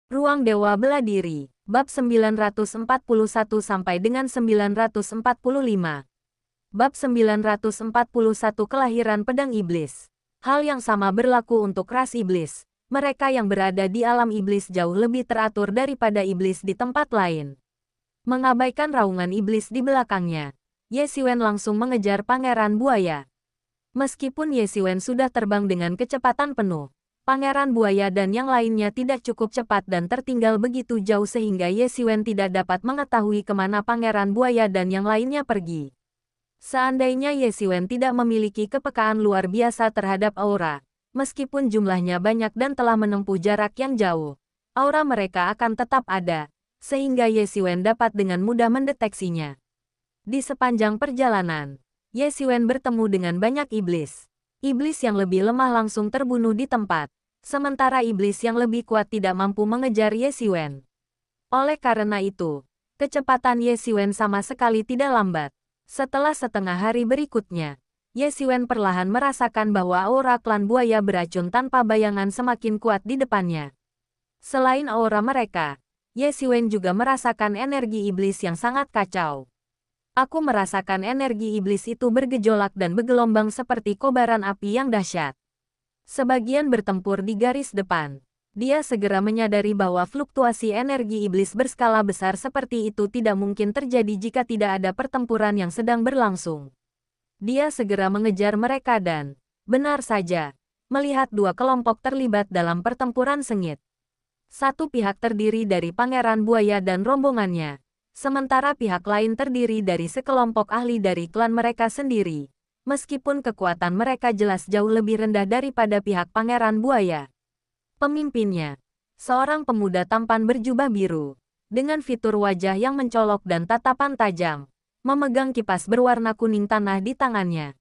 Ruang Dewa Bela Diri, bab 941 sampai dengan 945. Bab 941 Kelahiran Pedang Iblis. Hal yang sama berlaku untuk ras iblis. Mereka yang berada di alam iblis jauh lebih teratur daripada iblis di tempat lain. Mengabaikan raungan iblis di belakangnya, Ye Xiwen langsung mengejar Pangeran Buaya. Meskipun Ye Xiwen sudah terbang dengan kecepatan penuh, Pangeran Buaya dan yang lainnya tidak cukup cepat dan tertinggal begitu jauh sehingga Ye Xiwen tidak dapat mengetahui kemana Pangeran Buaya dan yang lainnya pergi. Seandainya Ye Xiwen tidak memiliki kepekaan luar biasa terhadap aura, meskipun jumlahnya banyak dan telah menempuh jarak yang jauh, aura mereka akan tetap ada, sehingga Ye Xiwen dapat dengan mudah mendeteksinya. Di sepanjang perjalanan, Ye Xiwen bertemu dengan banyak iblis. Iblis yang lebih lemah langsung terbunuh di tempat, sementara iblis yang lebih kuat tidak mampu mengejar Ye Xiwen. Oleh karena itu, kecepatan Ye Xiwen sama sekali tidak lambat. Setelah setengah hari berikutnya, Ye Xiwen perlahan merasakan bahwa aura klan buaya beracun tanpa bayangan semakin kuat di depannya. Selain aura mereka, Ye Xiwen juga merasakan energi iblis yang sangat kacau. Aku merasakan energi iblis itu bergejolak dan bergelombang seperti kobaran api yang dahsyat. Sebagian bertempur di garis depan. Dia segera menyadari bahwa fluktuasi energi iblis berskala besar seperti itu tidak mungkin terjadi jika tidak ada pertempuran yang sedang berlangsung. Dia segera mengejar mereka dan, benar saja, melihat dua kelompok terlibat dalam pertempuran sengit. Satu pihak terdiri dari Pangeran Buaya dan rombongannya, sementara pihak lain terdiri dari sekelompok ahli dari klan mereka sendiri, meskipun kekuatan mereka jelas jauh lebih rendah daripada pihak Pangeran Buaya. Pemimpinnya, seorang pemuda tampan berjubah biru, dengan fitur wajah yang mencolok dan tatapan tajam, memegang kipas berwarna kuning tanah di tangannya.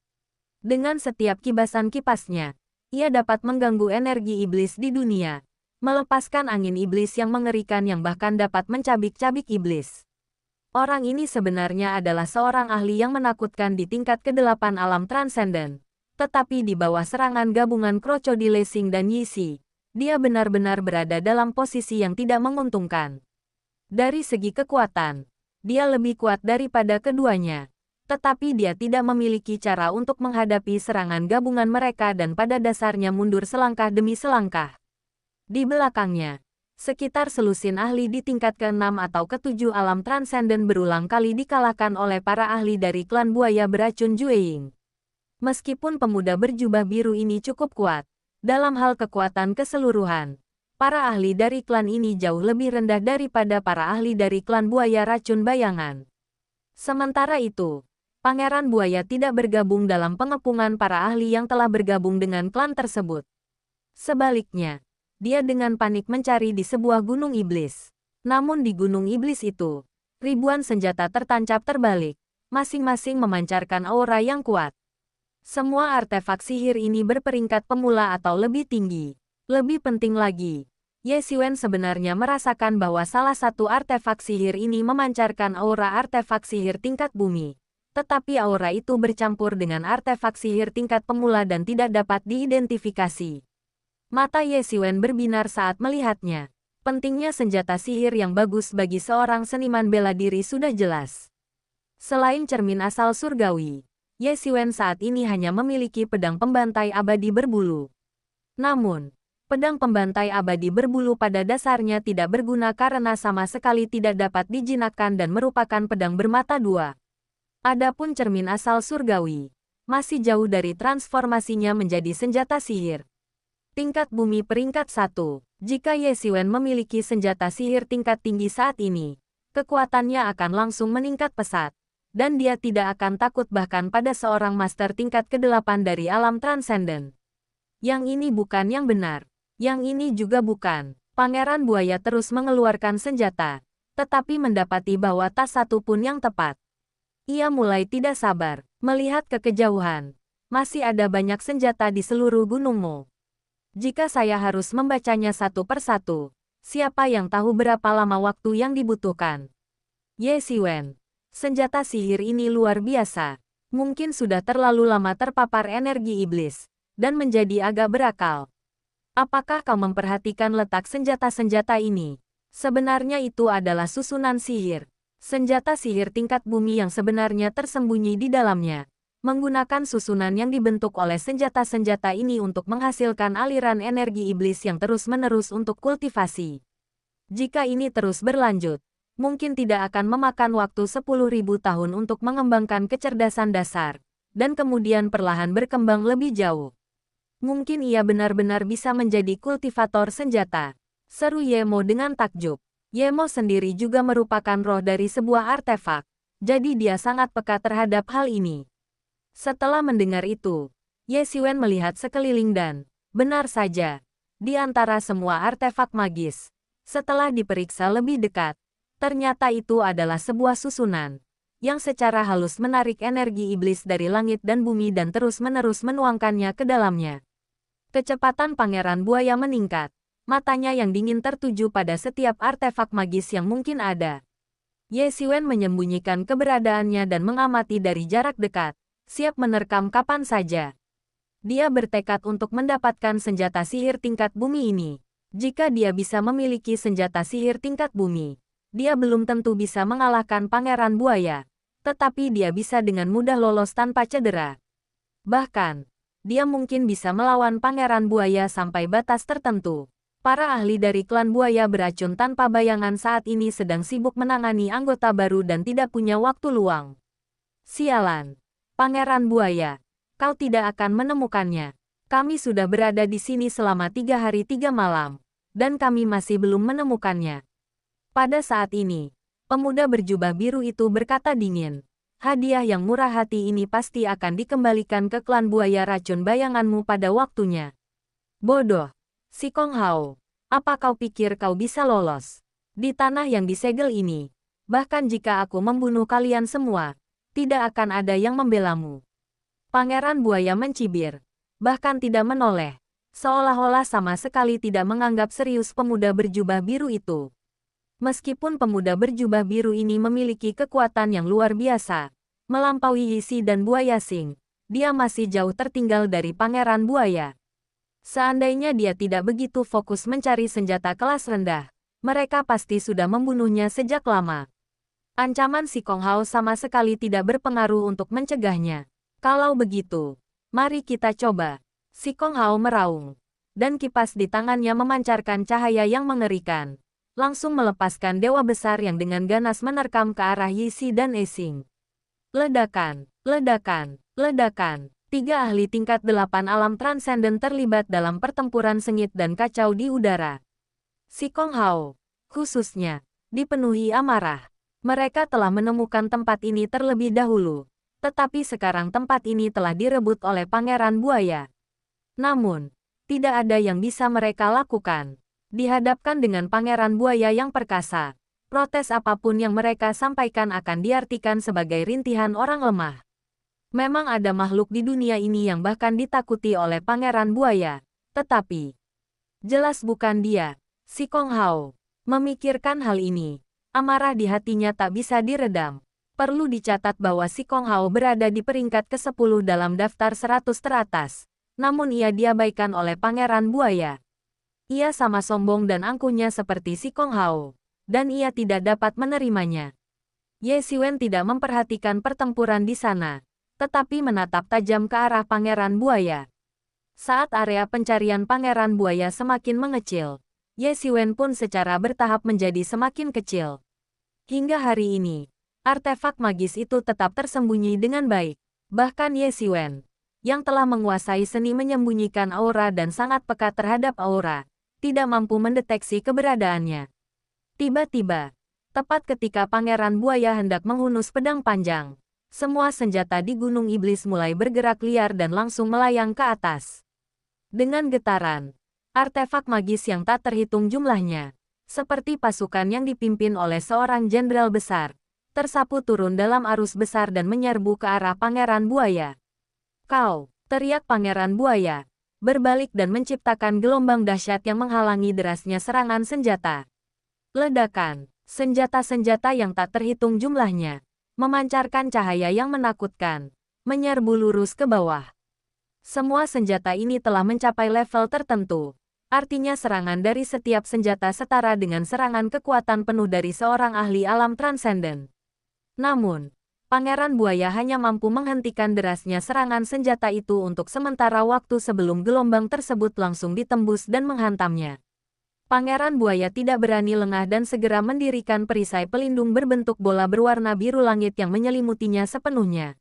Dengan setiap kibasan kipasnya, ia dapat mengganggu energi iblis di dunia, melepaskan angin iblis yang mengerikan yang bahkan dapat mencabik-cabik iblis. Orang ini sebenarnya adalah seorang ahli yang menakutkan di tingkat ke-8 alam transenden, tetapi di bawah serangan gabungan Crocodile Sing dan Yixi, dia benar-benar berada dalam posisi yang tidak menguntungkan. Dari segi kekuatan, dia lebih kuat daripada keduanya, tetapi dia tidak memiliki cara untuk menghadapi serangan gabungan mereka dan pada dasarnya mundur selangkah demi selangkah. Di belakangnya, sekitar selusin ahli di tingkat ke-6 atau ke-7 alam transenden berulang kali dikalahkan oleh para ahli dari klan buaya beracun Jueying. Meskipun pemuda berjubah biru ini cukup kuat, dalam hal kekuatan keseluruhan, para ahli dari klan ini jauh lebih rendah daripada para ahli dari klan buaya racun bayangan. Sementara itu, Pangeran Buaya tidak bergabung dalam pengepungan para ahli yang telah bergabung dengan klan tersebut. Sebaliknya, dia dengan panik mencari di sebuah gunung iblis. Namun di gunung iblis itu, ribuan senjata tertancap terbalik, masing-masing memancarkan aura yang kuat. Semua artefak sihir ini berperingkat pemula atau lebih tinggi. Lebih penting lagi, Ye Xiwen sebenarnya merasakan bahwa salah satu artefak sihir ini memancarkan aura artefak sihir tingkat bumi. Tetapi aura itu bercampur dengan artefak sihir tingkat pemula dan tidak dapat diidentifikasi. Mata Ye Xiwen berbinar saat melihatnya. Pentingnya senjata sihir yang bagus bagi seorang seniman bela diri sudah jelas. Selain cermin asal surgawi, Ye Xiwen saat ini hanya memiliki pedang pembantai abadi berbulu. Namun, pedang pembantai abadi berbulu pada dasarnya tidak berguna karena sama sekali tidak dapat dijinakkan dan merupakan pedang bermata dua. Adapun cermin asal surgawi, masih jauh dari transformasinya menjadi senjata sihir. Tingkat bumi peringkat 1. Jika Ye Xiwen memiliki senjata sihir tingkat tinggi saat ini, kekuatannya akan langsung meningkat pesat, dan dia tidak akan takut bahkan pada seorang master tingkat ke-8 dari alam transenden. Yang ini bukan yang benar, yang ini juga bukan. Pangeran Buaya terus mengeluarkan senjata, tetapi mendapati bahwa tak satu pun yang tepat. Ia mulai tidak sabar, melihat ke kejauhan. Masih ada banyak senjata di seluruh gunungmu. Jika saya harus membacanya satu persatu, siapa yang tahu berapa lama waktu yang dibutuhkan? Ye Xiwen, senjata sihir ini luar biasa. Mungkin sudah terlalu lama terpapar energi iblis, dan menjadi agak berakal. Apakah kau memperhatikan letak senjata-senjata ini? Sebenarnya itu adalah susunan sihir. Senjata sihir tingkat bumi yang sebenarnya tersembunyi di dalamnya. Menggunakan susunan yang dibentuk oleh senjata-senjata ini untuk menghasilkan aliran energi iblis yang terus-menerus untuk kultivasi. Jika ini terus berlanjut, mungkin tidak akan memakan waktu 10.000 tahun untuk mengembangkan kecerdasan dasar, dan kemudian perlahan berkembang lebih jauh. Mungkin ia benar-benar bisa menjadi kultivator senjata. Seru Yemo dengan takjub. Yemo sendiri juga merupakan roh dari sebuah artefak, jadi dia sangat peka terhadap hal ini. Setelah mendengar itu, Ye Xiwen melihat sekeliling dan, benar saja, di antara semua artefak magis, setelah diperiksa lebih dekat, ternyata itu adalah sebuah susunan yang secara halus menarik energi iblis dari langit dan bumi dan terus-menerus menuangkannya ke dalamnya. Kecepatan Pangeran Buaya meningkat, matanya yang dingin tertuju pada setiap artefak magis yang mungkin ada. Ye Xiwen menyembunyikan keberadaannya dan mengamati dari jarak dekat, siap menerkam kapan saja. Dia bertekad untuk mendapatkan senjata sihir tingkat bumi ini. Jika dia bisa memiliki senjata sihir tingkat bumi, dia belum tentu bisa mengalahkan Pangeran Buaya, tetapi dia bisa dengan mudah lolos tanpa cedera. Bahkan, dia mungkin bisa melawan Pangeran Buaya sampai batas tertentu. Para ahli dari klan buaya beracun tanpa bayangan saat ini sedang sibuk menangani anggota baru dan tidak punya waktu luang. Sialan. Pangeran Buaya, kau tidak akan menemukannya. Kami sudah berada di sini selama 3 hari 3 malam, dan kami masih belum menemukannya. Pada saat ini, pemuda berjubah biru itu berkata dingin, hadiah yang murah hati ini pasti akan dikembalikan ke klan buaya racun bayanganmu pada waktunya. Bodoh, Si Kong Hao, apa kau pikir kau bisa lolos di tanah yang disegel ini? Bahkan jika aku membunuh kalian semua, tidak akan ada yang membelamu. Pangeran Buaya mencibir, bahkan tidak menoleh, seolah-olah sama sekali tidak menganggap serius pemuda berjubah biru itu. Meskipun pemuda berjubah biru ini memiliki kekuatan yang luar biasa, melampaui Yisi dan Buaya Sing, dia masih jauh tertinggal dari Pangeran Buaya. Seandainya dia tidak begitu fokus mencari senjata kelas rendah, mereka pasti sudah membunuhnya sejak lama. Ancaman Si Kong Hao sama sekali tidak berpengaruh untuk mencegahnya. Kalau begitu, mari kita coba. Si Kong Hao meraung, dan kipas di tangannya memancarkan cahaya yang mengerikan, langsung melepaskan dewa besar yang dengan ganas menerkam ke arah Yisi dan Esing. Ledakan, ledakan, ledakan. 3 ahli tingkat 8 alam transenden terlibat dalam pertempuran sengit dan kacau di udara. Si Kong Hao, khususnya, dipenuhi amarah. Mereka telah menemukan tempat ini terlebih dahulu, tetapi sekarang tempat ini telah direbut oleh Pangeran Buaya. Namun, tidak ada yang bisa mereka lakukan. Dihadapkan dengan Pangeran Buaya yang perkasa, protes apapun yang mereka sampaikan akan diartikan sebagai rintihan orang lemah. Memang ada makhluk di dunia ini yang bahkan ditakuti oleh Pangeran Buaya, tetapi jelas bukan dia. Si Kong Hao memikirkan hal ini. Amarah di hatinya tak bisa diredam. Perlu dicatat bahwa Si Kong Hao berada di peringkat ke-10 dalam daftar 100 teratas. Namun ia diabaikan oleh Pangeran Buaya. Ia sama sombong dan angkuhnya seperti Si Kong Hao, dan ia tidak dapat menerimanya. Ye Xiwen tidak memperhatikan pertempuran di sana, tetapi menatap tajam ke arah Pangeran Buaya. Saat area pencarian Pangeran Buaya semakin mengecil, Ye Xiwen pun secara bertahap menjadi semakin kecil. Hingga hari ini, artefak magis itu tetap tersembunyi dengan baik. Bahkan Ye Xiwen, yang telah menguasai seni menyembunyikan aura dan sangat peka terhadap aura, tidak mampu mendeteksi keberadaannya. Tiba-tiba, tepat ketika Pangeran Buaya hendak menghunus pedang panjang, semua senjata di Gunung Iblis mulai bergerak liar dan langsung melayang ke atas. Dengan getaran, artefak magis yang tak terhitung jumlahnya, seperti pasukan yang dipimpin oleh seorang jenderal besar, tersapu turun dalam arus besar dan menyerbu ke arah Pangeran Buaya. Kau, teriak Pangeran Buaya, berbalik dan menciptakan gelombang dahsyat yang menghalangi derasnya serangan senjata. Ledakan, senjata-senjata yang tak terhitung jumlahnya, memancarkan cahaya yang menakutkan, menyerbu lurus ke bawah. Semua senjata ini telah mencapai level tertentu, Artinya serangan dari setiap senjata setara dengan serangan kekuatan penuh dari seorang ahli alam transenden. Namun, Pangeran Buaya hanya mampu menghentikan derasnya serangan senjata itu untuk sementara waktu sebelum gelombang tersebut langsung ditembus dan menghantamnya. Pangeran Buaya tidak berani lengah dan segera mendirikan perisai pelindung berbentuk bola berwarna biru langit yang menyelimutinya sepenuhnya.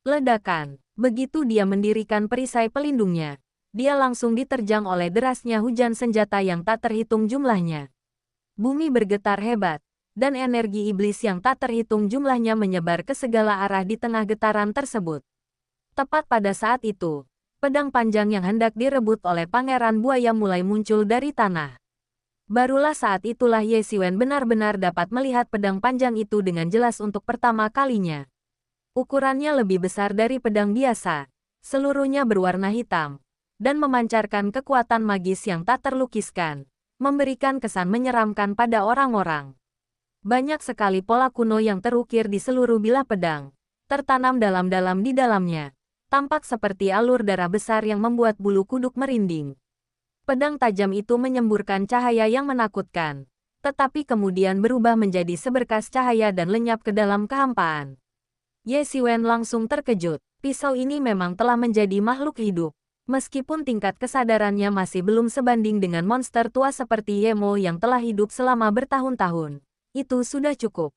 Ledakan. Begitu dia mendirikan perisai pelindungnya, dia langsung diterjang oleh derasnya hujan senjata yang tak terhitung jumlahnya. Bumi bergetar hebat, dan energi iblis yang tak terhitung jumlahnya menyebar ke segala arah di tengah getaran tersebut. Tepat pada saat itu, pedang panjang yang hendak direbut oleh Pangeran Buaya mulai muncul dari tanah. Barulah saat itulah Ye Xiwen benar-benar dapat melihat pedang panjang itu dengan jelas untuk pertama kalinya. Ukurannya lebih besar dari pedang biasa, seluruhnya berwarna hitam, dan memancarkan kekuatan magis yang tak terlukiskan, memberikan kesan menyeramkan pada orang-orang. Banyak sekali pola kuno yang terukir di seluruh bilah pedang, tertanam dalam-dalam di dalamnya, tampak seperti alur darah besar yang membuat bulu kuduk merinding. Pedang tajam itu menyemburkan cahaya yang menakutkan, tetapi kemudian berubah menjadi seberkas cahaya dan lenyap ke dalam kehampaan. Ye Xiwen langsung terkejut, pisau ini memang telah menjadi makhluk hidup. Meskipun tingkat kesadarannya masih belum sebanding dengan monster tua seperti Yemo yang telah hidup selama bertahun-tahun, itu sudah cukup.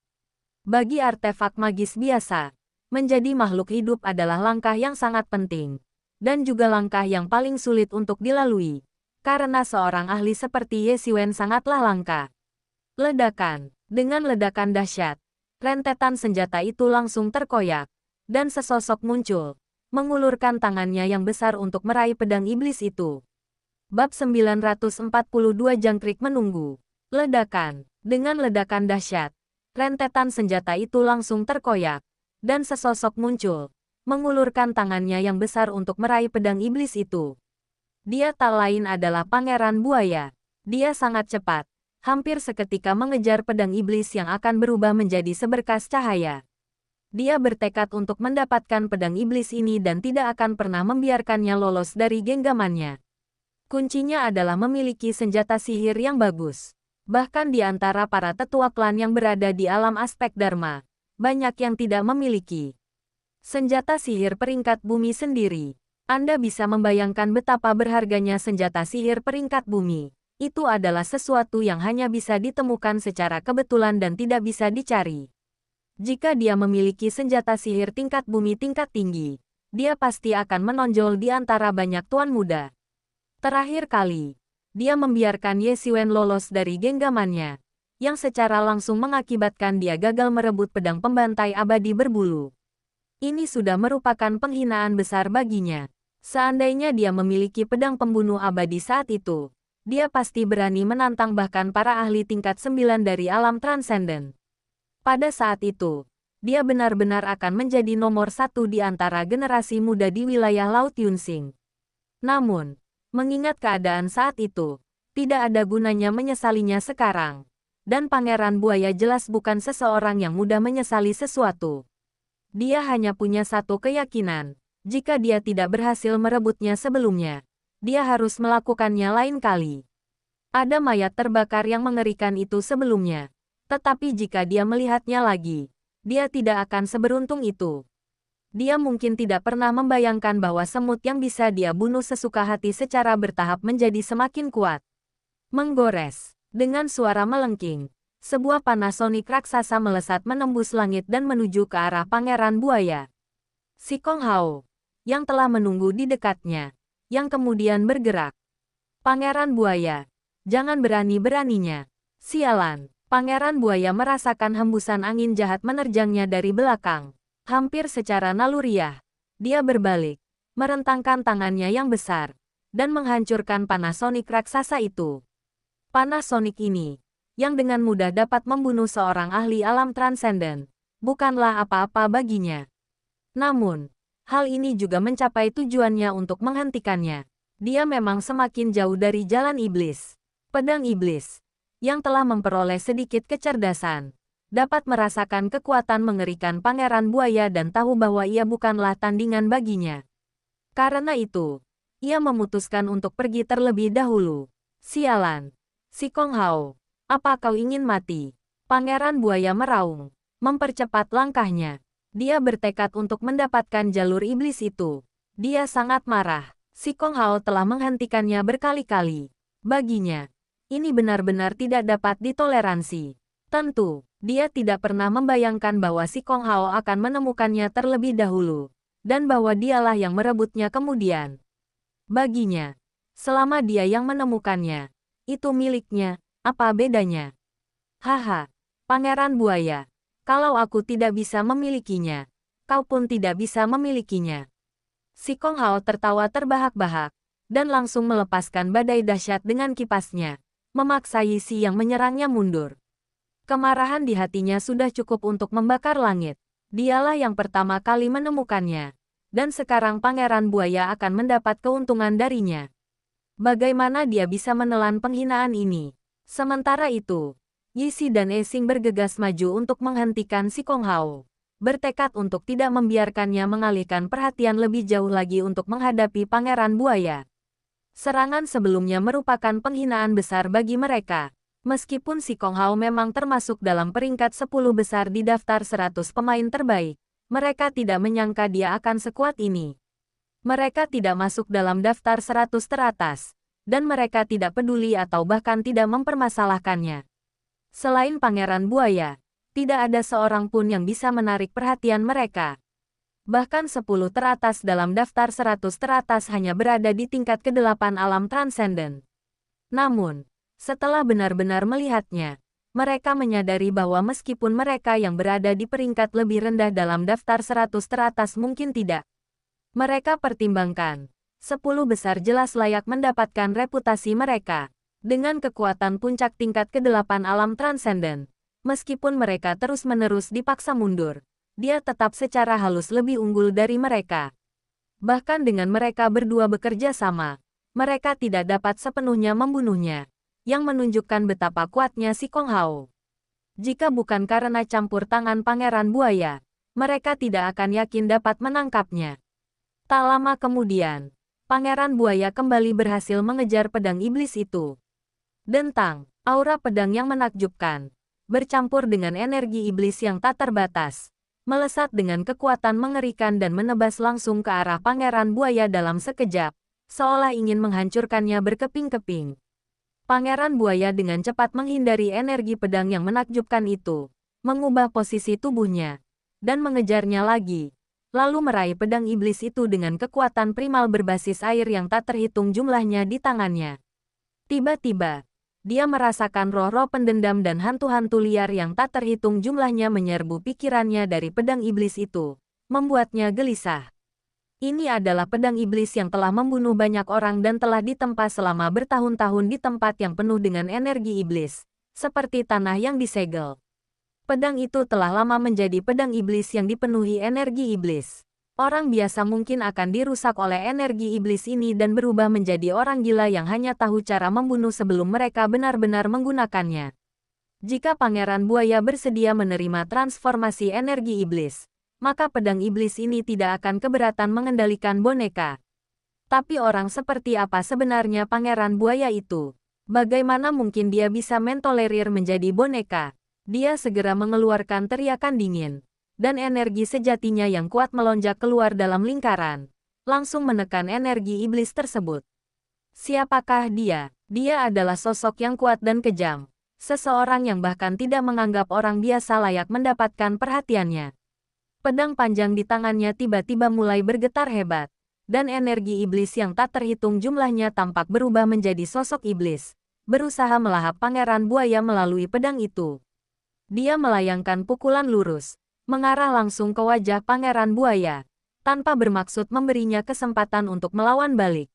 Bagi artefak magis biasa, menjadi makhluk hidup adalah langkah yang sangat penting, dan juga langkah yang paling sulit untuk dilalui, karena seorang ahli seperti Ye Xiwen sangatlah langka. Ledakan. Dengan ledakan dahsyat, rentetan senjata itu langsung terkoyak, dan sesosok muncul, mengulurkan tangannya yang besar untuk meraih pedang iblis itu. Bab 942 Jangkrik menunggu. Ledakan. Dengan ledakan dahsyat, rentetan senjata itu langsung terkoyak, dan sesosok muncul, mengulurkan tangannya yang besar untuk meraih pedang iblis itu. Dia tak lain adalah Pangeran Buaya. Dia sangat cepat, hampir seketika mengejar pedang iblis yang akan berubah menjadi seberkas cahaya. Dia bertekad untuk mendapatkan pedang iblis ini dan tidak akan pernah membiarkannya lolos dari genggamannya. Kuncinya adalah memiliki senjata sihir yang bagus. Bahkan di antara para tetua klan yang berada di alam aspek Dharma, banyak yang tidak memiliki senjata sihir peringkat bumi sendiri. Anda bisa membayangkan betapa berharganya senjata sihir peringkat bumi. Itu adalah sesuatu yang hanya bisa ditemukan secara kebetulan dan tidak bisa dicari. Jika dia memiliki senjata sihir tingkat bumi tingkat tinggi, dia pasti akan menonjol di antara banyak tuan muda. Terakhir kali, dia membiarkan Ye Xiwen lolos dari genggamannya, yang secara langsung mengakibatkan dia gagal merebut pedang pembantai abadi berbulu. Ini sudah merupakan penghinaan besar baginya. Seandainya dia memiliki pedang pembunuh abadi saat itu, dia pasti berani menantang bahkan para ahli tingkat 9 dari alam transenden. Pada saat itu, dia benar-benar akan menjadi nomor satu di antara generasi muda di wilayah Laut Yunsing. Namun, mengingat keadaan saat itu, tidak ada gunanya menyesalinya sekarang. Dan Pangeran Buaya jelas bukan seseorang yang mudah menyesali sesuatu. Dia hanya punya satu keyakinan, jika dia tidak berhasil merebutnya sebelumnya, dia harus melakukannya lain kali. Ada mayat terbakar yang mengerikan itu sebelumnya. Tetapi jika dia melihatnya lagi, dia tidak akan seberuntung itu. Dia mungkin tidak pernah membayangkan bahwa semut yang bisa dia bunuh sesuka hati secara bertahap menjadi semakin kuat. Menggores. Dengan suara melengking, sebuah Panasonic raksasa melesat menembus langit dan menuju ke arah Pangeran Buaya. Si Kong Hao, yang telah menunggu di dekatnya, yang kemudian bergerak. Pangeran Buaya, jangan berani-beraninya. Sialan. Pangeran Buaya merasakan hembusan angin jahat menerjangnya dari belakang. Hampir secara naluriah, dia berbalik, merentangkan tangannya yang besar, dan menghancurkan Panasonic raksasa itu. Panasonic ini, yang dengan mudah dapat membunuh seorang ahli alam transenden, bukanlah apa-apa baginya. Namun, hal ini juga mencapai tujuannya untuk menghentikannya. Dia memang semakin jauh dari jalan iblis. Pedang iblis, yang telah memperoleh sedikit kecerdasan, dapat merasakan kekuatan mengerikan Pangeran Buaya dan tahu bahwa ia bukanlah tandingan baginya. Karena itu, ia memutuskan untuk pergi terlebih dahulu. Sialan. Si Kong Hao, apa kau ingin mati? Pangeran buaya meraung, mempercepat langkahnya. Dia bertekad untuk mendapatkan jalur iblis itu. Dia sangat marah. Si Kong Hao telah menghentikannya berkali-kali. Baginya, ini benar-benar tidak dapat ditoleransi. Tentu, dia tidak pernah membayangkan bahwa si Kong Hao akan menemukannya terlebih dahulu, dan bahwa dialah yang merebutnya kemudian. Baginya, selama dia yang menemukannya, itu miliknya, apa bedanya? Haha, Pangeran Buaya, kalau aku tidak bisa memilikinya, kau pun tidak bisa memilikinya. Si Kong Hao tertawa terbahak-bahak, dan langsung melepaskan badai dahsyat dengan kipasnya, memaksa Yi Si yang menyerangnya mundur. Kemarahan di hatinya sudah cukup untuk membakar langit. Dialah yang pertama kali menemukannya, dan sekarang Pangeran Buaya akan mendapat keuntungan darinya. Bagaimana dia bisa menelan penghinaan ini? Sementara itu, Yi Si dan Esing bergegas maju untuk menghentikan si Kong Hao, bertekad untuk tidak membiarkannya mengalihkan perhatian lebih jauh lagi untuk menghadapi Pangeran Buaya. Serangan sebelumnya merupakan penghinaan besar bagi mereka. Meskipun si Kong Hao memang termasuk dalam peringkat 10 besar di daftar 100 pemain terbaik, mereka tidak menyangka dia akan sekuat ini. Mereka tidak masuk dalam daftar 100 teratas, dan mereka tidak peduli atau bahkan tidak mempermasalahkannya. Selain Pangeran Buaya, tidak ada seorang pun yang bisa menarik perhatian mereka. Bahkan 10 teratas dalam daftar 100 teratas hanya berada di tingkat ke-8 alam transenden. Namun, setelah benar-benar melihatnya, mereka menyadari bahwa meskipun mereka yang berada di peringkat lebih rendah dalam daftar 100 teratas mungkin tidak. Mereka pertimbangkan, 10 besar jelas layak mendapatkan reputasi mereka. Dengan kekuatan puncak tingkat ke-8 alam transenden, meskipun mereka terus-menerus dipaksa mundur, dia tetap secara halus lebih unggul dari mereka. Bahkan dengan mereka berdua bekerja sama, mereka tidak dapat sepenuhnya membunuhnya, yang menunjukkan betapa kuatnya si Kong Hao. Jika bukan karena campur tangan Pangeran Buaya, mereka tidak akan yakin dapat menangkapnya. Tak lama kemudian, Pangeran Buaya kembali berhasil mengejar pedang iblis itu. Dentang, aura pedang yang menakjubkan, bercampur dengan energi iblis yang tak terbatas, melesat dengan kekuatan mengerikan dan menebas langsung ke arah Pangeran Buaya dalam sekejap, seolah ingin menghancurkannya berkeping-keping. Pangeran Buaya dengan cepat menghindari energi pedang yang menakjubkan itu, mengubah posisi tubuhnya, dan mengejarnya lagi. Lalu meraih pedang iblis itu dengan kekuatan primal berbasis air yang tak terhitung jumlahnya di tangannya. Tiba-tiba, dia merasakan roh-roh pendendam dan hantu-hantu liar yang tak terhitung jumlahnya menyerbu pikirannya dari pedang iblis itu, membuatnya gelisah. Ini adalah pedang iblis yang telah membunuh banyak orang dan telah ditempa selama bertahun-tahun di tempat yang penuh dengan energi iblis, seperti tanah yang disegel. Pedang itu telah lama menjadi pedang iblis yang dipenuhi energi iblis. Orang biasa mungkin akan dirusak oleh energi iblis ini dan berubah menjadi orang gila yang hanya tahu cara membunuh sebelum mereka benar-benar menggunakannya. Jika Pangeran Buaya bersedia menerima transformasi energi iblis, maka pedang iblis ini tidak akan keberatan mengendalikan boneka. Tapi orang seperti apa sebenarnya Pangeran Buaya itu? Bagaimana mungkin dia bisa mentolerir menjadi boneka? Dia segera mengeluarkan teriakan dingin, dan energi sejatinya yang kuat melonjak keluar dalam lingkaran, langsung menekan energi iblis tersebut. Siapakah dia? Dia adalah sosok yang kuat dan kejam, seseorang yang bahkan tidak menganggap orang biasa layak mendapatkan perhatiannya. Pedang panjang di tangannya tiba-tiba mulai bergetar hebat, dan energi iblis yang tak terhitung jumlahnya tampak berubah menjadi sosok iblis, berusaha melahap Pangeran Buaya melalui pedang itu. Dia melayangkan pukulan lurus, mengarah langsung ke wajah Pangeran Buaya, tanpa bermaksud memberinya kesempatan untuk melawan balik.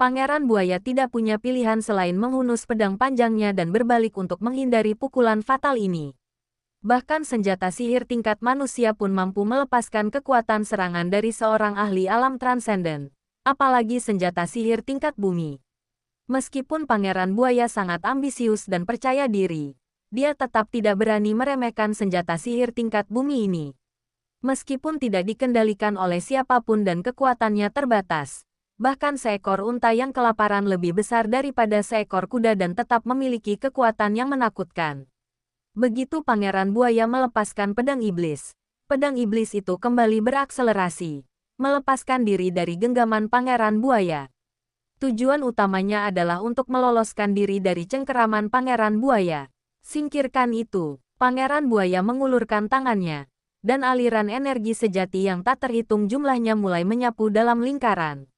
Pangeran Buaya tidak punya pilihan selain menghunus pedang panjangnya dan berbalik untuk menghindari pukulan fatal ini. Bahkan senjata sihir tingkat manusia pun mampu melepaskan kekuatan serangan dari seorang ahli alam transenden, apalagi senjata sihir tingkat bumi. Meskipun Pangeran Buaya sangat ambisius dan percaya diri, dia tetap tidak berani meremehkan senjata sihir tingkat bumi ini. Meskipun tidak dikendalikan oleh siapapun dan kekuatannya terbatas, Bahkan seekor unta yang kelaparan lebih besar daripada seekor kuda dan tetap memiliki kekuatan yang menakutkan. Begitu Pangeran Buaya melepaskan pedang iblis, pedang iblis itu kembali berakselerasi, melepaskan diri dari genggaman Pangeran Buaya. Tujuan utamanya adalah untuk meloloskan diri dari cengkeraman Pangeran Buaya. Singkirkan itu, Pangeran Buaya mengulurkan tangannya, dan aliran energi sejati yang tak terhitung jumlahnya mulai menyapu dalam lingkaran.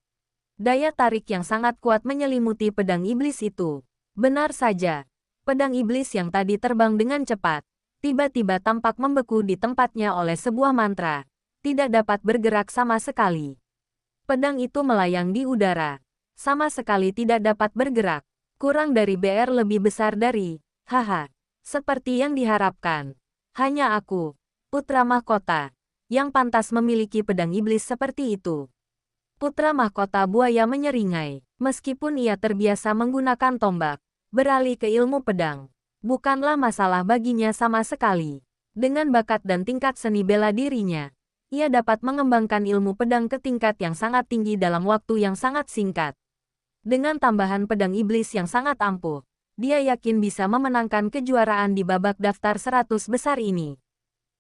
Daya tarik yang sangat kuat menyelimuti pedang iblis itu. Benar saja, pedang iblis yang tadi terbang dengan cepat, tiba-tiba tampak membeku di tempatnya oleh sebuah mantra. Tidak dapat bergerak sama sekali. Pedang itu melayang di udara. Sama sekali tidak dapat bergerak. Kurang dari BR lebih besar dari, haha, seperti yang diharapkan. Hanya aku, putra mahkota, yang pantas memiliki pedang iblis seperti itu. Putra mahkota buaya menyeringai, meskipun ia terbiasa menggunakan tombak, beralih ke ilmu pedang. Bukanlah masalah baginya sama sekali. Dengan bakat dan tingkat seni bela dirinya, ia dapat mengembangkan ilmu pedang ke tingkat yang sangat tinggi dalam waktu yang sangat singkat. Dengan tambahan pedang iblis yang sangat ampuh, dia yakin bisa memenangkan kejuaraan di babak daftar 100 besar ini.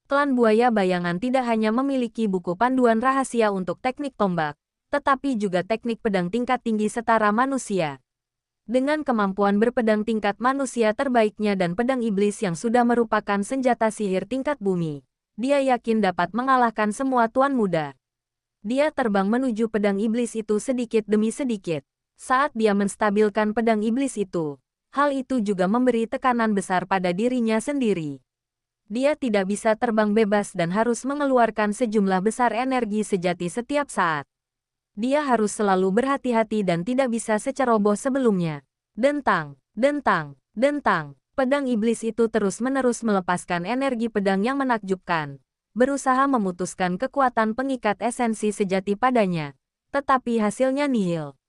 Klan Buaya Bayangan tidak hanya memiliki buku panduan rahasia untuk teknik tombak, tetapi juga teknik pedang tingkat tinggi setara manusia. Dengan kemampuan berpedang tingkat manusia terbaiknya dan pedang iblis yang sudah merupakan senjata sihir tingkat bumi, dia yakin dapat mengalahkan semua tuan muda. Dia terbang menuju pedang iblis itu sedikit demi sedikit. Saat dia menstabilkan pedang iblis itu, hal itu juga memberi tekanan besar pada dirinya sendiri. Dia tidak bisa terbang bebas dan harus mengeluarkan sejumlah besar energi sejati setiap saat. Dia harus selalu berhati-hati dan tidak bisa seceroboh sebelumnya. Dentang, dentang, dentang. Pedang iblis itu terus-menerus melepaskan energi pedang yang menakjubkan, berusaha memutuskan kekuatan pengikat esensi sejati padanya. Tetapi hasilnya nihil.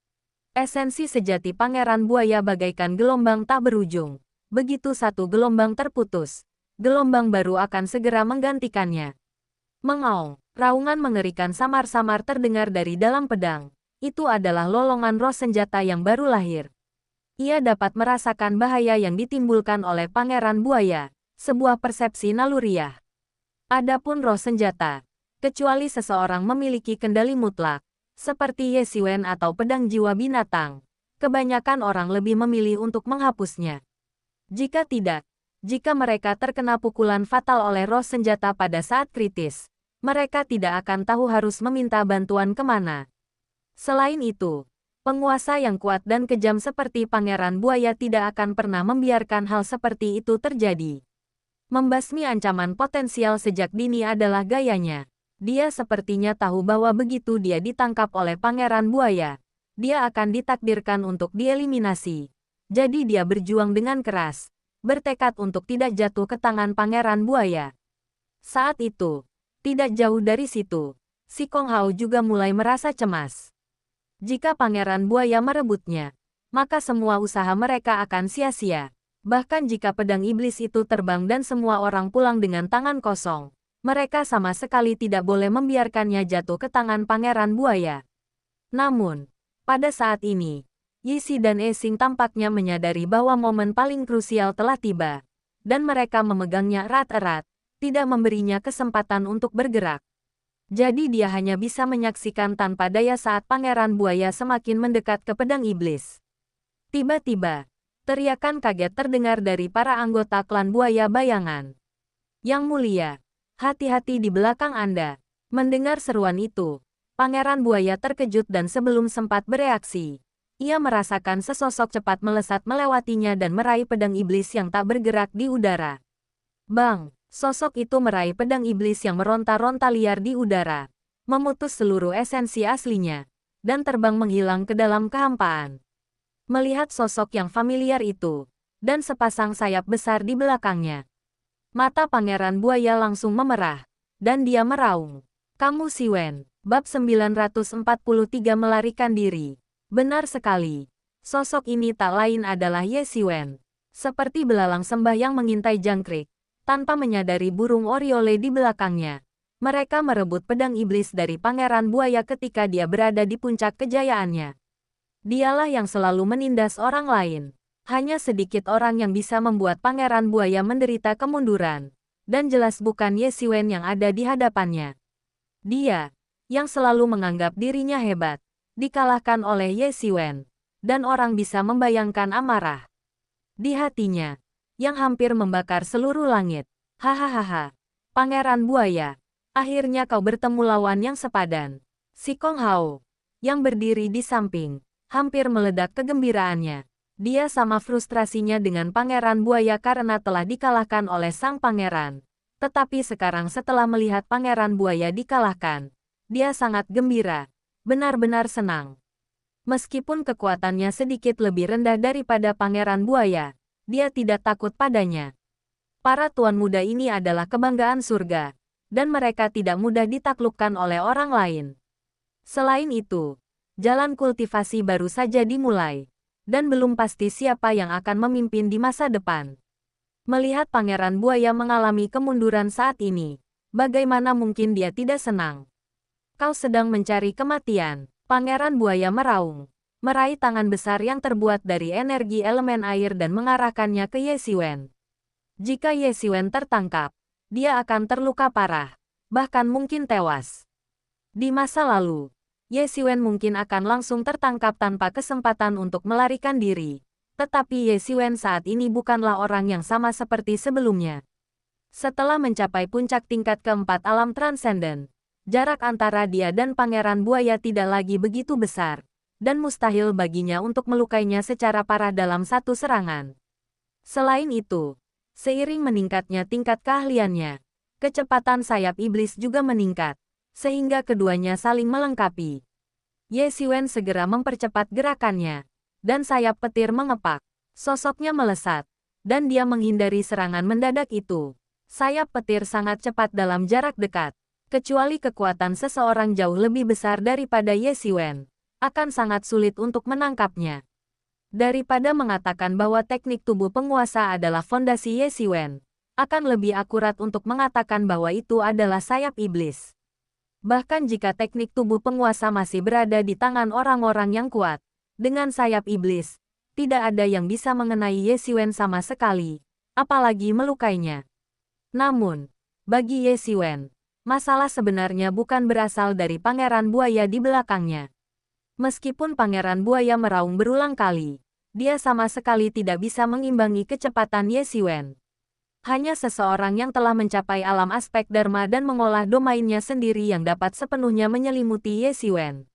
Esensi sejati Pangeran Buaya bagaikan gelombang tak berujung. Begitu satu gelombang terputus, gelombang baru akan segera menggantikannya. Mengaung, raungan mengerikan samar-samar terdengar dari dalam pedang. Itu adalah lolongan roh senjata yang baru lahir. Ia dapat merasakan bahaya yang ditimbulkan oleh Pangeran Buaya, sebuah persepsi naluriah. Adapun roh senjata, kecuali seseorang memiliki kendali mutlak, seperti Ye Xiwen atau pedang jiwa binatang, kebanyakan orang lebih memilih untuk menghapusnya. Jika tidak, jika mereka terkena pukulan fatal oleh roh senjata pada saat kritis, mereka tidak akan tahu harus meminta bantuan kemana. Selain itu, penguasa yang kuat dan kejam seperti Pangeran Buaya tidak akan pernah membiarkan hal seperti itu terjadi. Membasmi ancaman potensial sejak dini adalah gayanya. Dia sepertinya tahu bahwa begitu dia ditangkap oleh Pangeran Buaya, dia akan ditakdirkan untuk dieliminasi. Jadi dia berjuang dengan keras, bertekad untuk tidak jatuh ke tangan Pangeran Buaya. Saat itu, tidak jauh dari situ, si Kong Hao juga mulai merasa cemas. Jika Pangeran Buaya merebutnya, maka semua usaha mereka akan sia-sia. Bahkan jika pedang iblis itu terbang dan semua orang pulang dengan tangan kosong, mereka sama sekali tidak boleh membiarkannya jatuh ke tangan Pangeran Buaya. Namun, pada saat ini, Yi Si dan Esing tampaknya menyadari bahwa momen paling krusial telah tiba, dan mereka memegangnya erat-erat, tidak memberinya kesempatan untuk bergerak. Jadi dia hanya bisa menyaksikan tanpa daya saat Pangeran Buaya semakin mendekat ke pedang iblis. Tiba-tiba, teriakan kaget terdengar dari para anggota klan Buaya Bayangan. Yang mulia, hati-hati di belakang Anda. Mendengar seruan itu, Pangeran Buaya terkejut dan sebelum sempat bereaksi, ia merasakan sesosok cepat melesat melewatinya dan meraih pedang iblis yang tak bergerak di udara. Bang! Sosok itu meraih pedang iblis yang meronta-ronta liar di udara, memutus seluruh esensi aslinya, dan terbang menghilang ke dalam kehampaan. Melihat sosok yang familiar itu, dan sepasang sayap besar di belakangnya, mata Pangeran Buaya langsung memerah, dan dia meraung. Kamu Xiwen, bab 943 melarikan diri. Benar sekali, sosok ini tak lain adalah Ye Xiwen. Seperti belalang sembah yang mengintai jangkrik. Tanpa menyadari burung oriole di belakangnya, Mereka merebut pedang iblis dari Pangeran Buaya ketika dia berada di puncak kejayaannya. Dialah yang selalu menindas orang lain. Hanya sedikit orang yang bisa membuat Pangeran Buaya menderita kemunduran. Dan jelas bukan Ye Xiwen yang ada di hadapannya. Dia, yang selalu menganggap dirinya hebat, dikalahkan oleh Ye Xiwen. Dan orang bisa membayangkan amarah di hatinya, yang hampir membakar seluruh langit. Hahaha, Pangeran Buaya. Akhirnya kau bertemu lawan yang sepadan. Si Kong Hao, yang berdiri di samping, hampir meledak kegembiraannya. Dia sama frustrasinya dengan Pangeran Buaya karena telah dikalahkan oleh sang pangeran. Tetapi sekarang setelah melihat Pangeran Buaya dikalahkan, dia sangat gembira, benar-benar senang. Meskipun kekuatannya sedikit lebih rendah daripada Pangeran Buaya, dia tidak takut padanya. Para tuan muda ini adalah kebanggaan surga, dan mereka tidak mudah ditaklukkan oleh orang lain. Selain itu, jalan kultivasi baru saja dimulai, dan belum pasti siapa yang akan memimpin di masa depan. Melihat Pangeran Buaya mengalami kemunduran saat ini, bagaimana mungkin dia tidak senang? Kau sedang mencari kematian, Pangeran Buaya meraung, meraih tangan besar yang terbuat dari energi elemen air dan mengarahkannya ke Ye Xiwen. Jika Ye Xiwen tertangkap, dia akan terluka parah, bahkan mungkin tewas. Di masa lalu, Ye Xiwen mungkin akan langsung tertangkap tanpa kesempatan untuk melarikan diri. Tetapi Ye Xiwen saat ini bukanlah orang yang sama seperti sebelumnya. Setelah mencapai puncak tingkat keempat alam transenden, jarak antara dia dan Pangeran Buaya tidak lagi begitu besar, dan mustahil baginya untuk melukainya secara parah dalam satu serangan. Selain itu, seiring meningkatnya tingkat keahliannya, kecepatan sayap iblis juga meningkat, sehingga keduanya saling melengkapi. Ye Xiwen segera mempercepat gerakannya, dan sayap petir mengepak. Sosoknya melesat, dan dia menghindari serangan mendadak itu. Sayap petir sangat cepat dalam jarak dekat, kecuali kekuatan seseorang jauh lebih besar daripada Ye Xiwen, akan sangat sulit untuk menangkapnya. Daripada mengatakan bahwa teknik tubuh penguasa adalah fondasi Ye Xiwen, akan lebih akurat untuk mengatakan bahwa itu adalah sayap iblis. Bahkan jika teknik tubuh penguasa masih berada di tangan orang-orang yang kuat, dengan sayap iblis, tidak ada yang bisa mengenai Ye Xiwen sama sekali, apalagi melukainya. Namun, bagi Ye Xiwen, masalah sebenarnya bukan berasal dari Pangeran Buaya di belakangnya. Meskipun Pangeran Buaya meraung berulang kali, dia sama sekali tidak bisa mengimbangi kecepatan Ye Xiwen. Hanya seseorang yang telah mencapai alam aspek Dharma dan mengolah domainnya sendiri yang dapat sepenuhnya menyelimuti Ye Xiwen.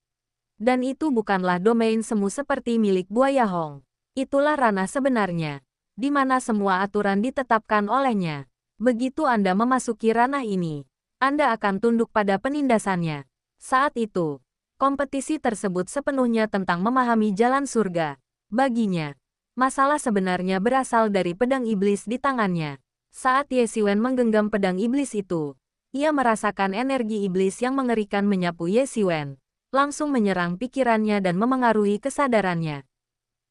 Dan itu bukanlah domain semu seperti milik Buaya Hong. Itulah ranah sebenarnya, di mana semua aturan ditetapkan olehnya. Begitu Anda memasuki ranah ini, Anda akan tunduk pada penindasannya. Saat itu, kompetisi tersebut sepenuhnya tentang memahami jalan surga. Baginya, masalah sebenarnya berasal dari pedang iblis di tangannya. Saat Ye Xiwen menggenggam pedang iblis itu, ia merasakan energi iblis yang mengerikan menyapu Ye Xiwen, langsung menyerang pikirannya dan memengaruhi kesadarannya.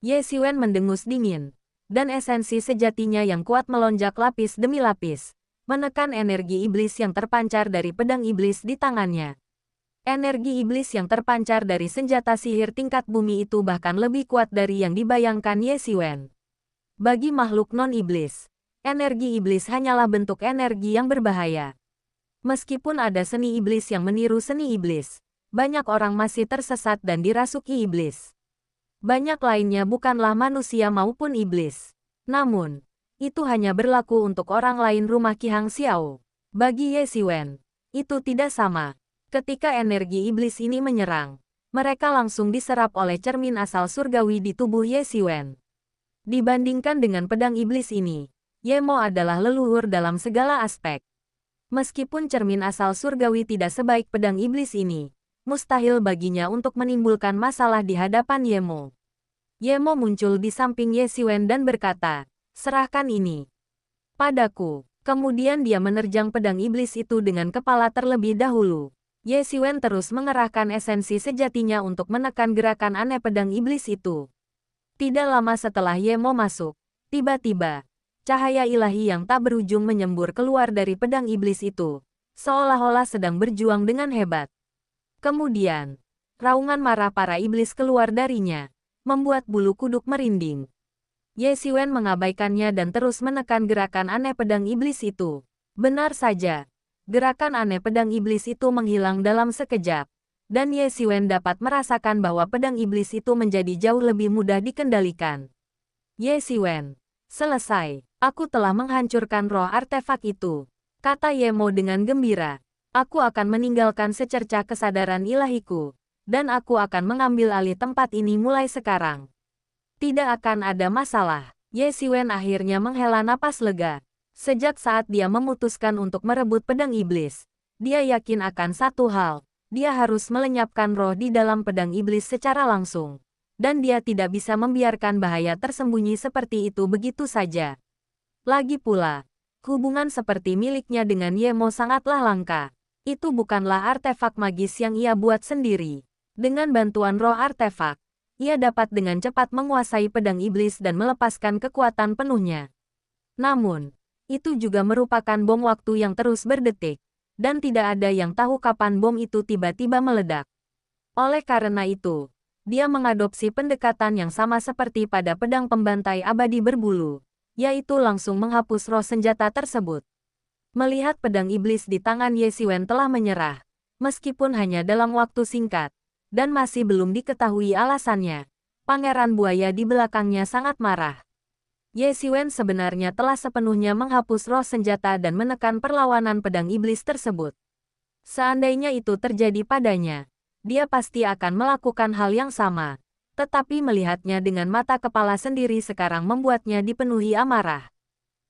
Ye Xiwen mendengus dingin, dan esensi sejatinya yang kuat melonjak lapis demi lapis, menekan energi iblis yang terpancar dari pedang iblis di tangannya. Energi iblis yang terpancar dari senjata sihir tingkat bumi itu bahkan lebih kuat dari yang dibayangkan Ye Xiwen. Bagi makhluk non-iblis, energi iblis hanyalah bentuk energi yang berbahaya. Meskipun ada seni iblis yang meniru seni iblis, banyak orang masih tersesat dan dirasuki iblis. Banyak lainnya bukanlah manusia maupun iblis. Namun, itu hanya berlaku untuk orang lain rumah Qi Hang Xiao. Bagi Ye Xiwen, itu tidak sama. Ketika energi iblis ini menyerang, mereka langsung diserap oleh cermin asal surgawi di tubuh Ye Xiwen. Dibandingkan dengan pedang iblis ini, Ye Mo adalah leluhur dalam segala aspek. Meskipun cermin asal surgawi tidak sebaik pedang iblis ini, mustahil baginya untuk menimbulkan masalah di hadapan Ye Mo. Ye Mo muncul di samping Ye Xiwen dan berkata, "Serahkan ini padaku." Kemudian dia menerjang pedang iblis itu dengan kepala terlebih dahulu. Ye Xiwen terus mengerahkan esensi sejatinya untuk menekan gerakan aneh pedang iblis itu. Tidak lama setelah Ye Mo masuk, tiba-tiba, cahaya ilahi yang tak berujung menyembur keluar dari pedang iblis itu, seolah-olah sedang berjuang dengan hebat. Kemudian, raungan marah para iblis keluar darinya, membuat bulu kuduk merinding. Ye Xiwen mengabaikannya dan terus menekan gerakan aneh pedang iblis itu. Benar saja, gerakan aneh pedang iblis itu menghilang dalam sekejap, dan Ye Xiwen dapat merasakan bahwa pedang iblis itu menjadi jauh lebih mudah dikendalikan. Ye Xiwen, selesai. Aku telah menghancurkan roh artefak itu, kata Ye Mo dengan gembira. Aku akan meninggalkan secercah kesadaran ilahiku, dan aku akan mengambil alih tempat ini mulai sekarang. Tidak akan ada masalah. Ye Xiwen akhirnya menghela napas lega. Sejak saat dia memutuskan untuk merebut pedang iblis, dia yakin akan satu hal, dia harus melenyapkan roh di dalam pedang iblis secara langsung. Dan dia tidak bisa membiarkan bahaya tersembunyi seperti itu begitu saja. Lagi pula, hubungan seperti miliknya dengan Ye Mo sangatlah langka. Itu bukanlah artefak magis yang ia buat sendiri. Dengan bantuan roh artefak, ia dapat dengan cepat menguasai pedang iblis dan melepaskan kekuatan penuhnya. Namun, itu juga merupakan bom waktu yang terus berdetik, dan tidak ada yang tahu kapan bom itu tiba-tiba meledak. Oleh karena itu, dia mengadopsi pendekatan yang sama seperti pada pedang pembantai abadi berbulu, yaitu langsung menghapus roh senjata tersebut. Melihat pedang iblis di tangan Ye Xiwen telah menyerah, meskipun hanya dalam waktu singkat, dan masih belum diketahui alasannya, Pangeran Buaya di belakangnya sangat marah. Ye Xiwen sebenarnya telah sepenuhnya menghapus roh senjata dan menekan perlawanan pedang iblis tersebut. Seandainya itu terjadi padanya, dia pasti akan melakukan hal yang sama. Tetapi melihatnya dengan mata kepala sendiri sekarang membuatnya dipenuhi amarah.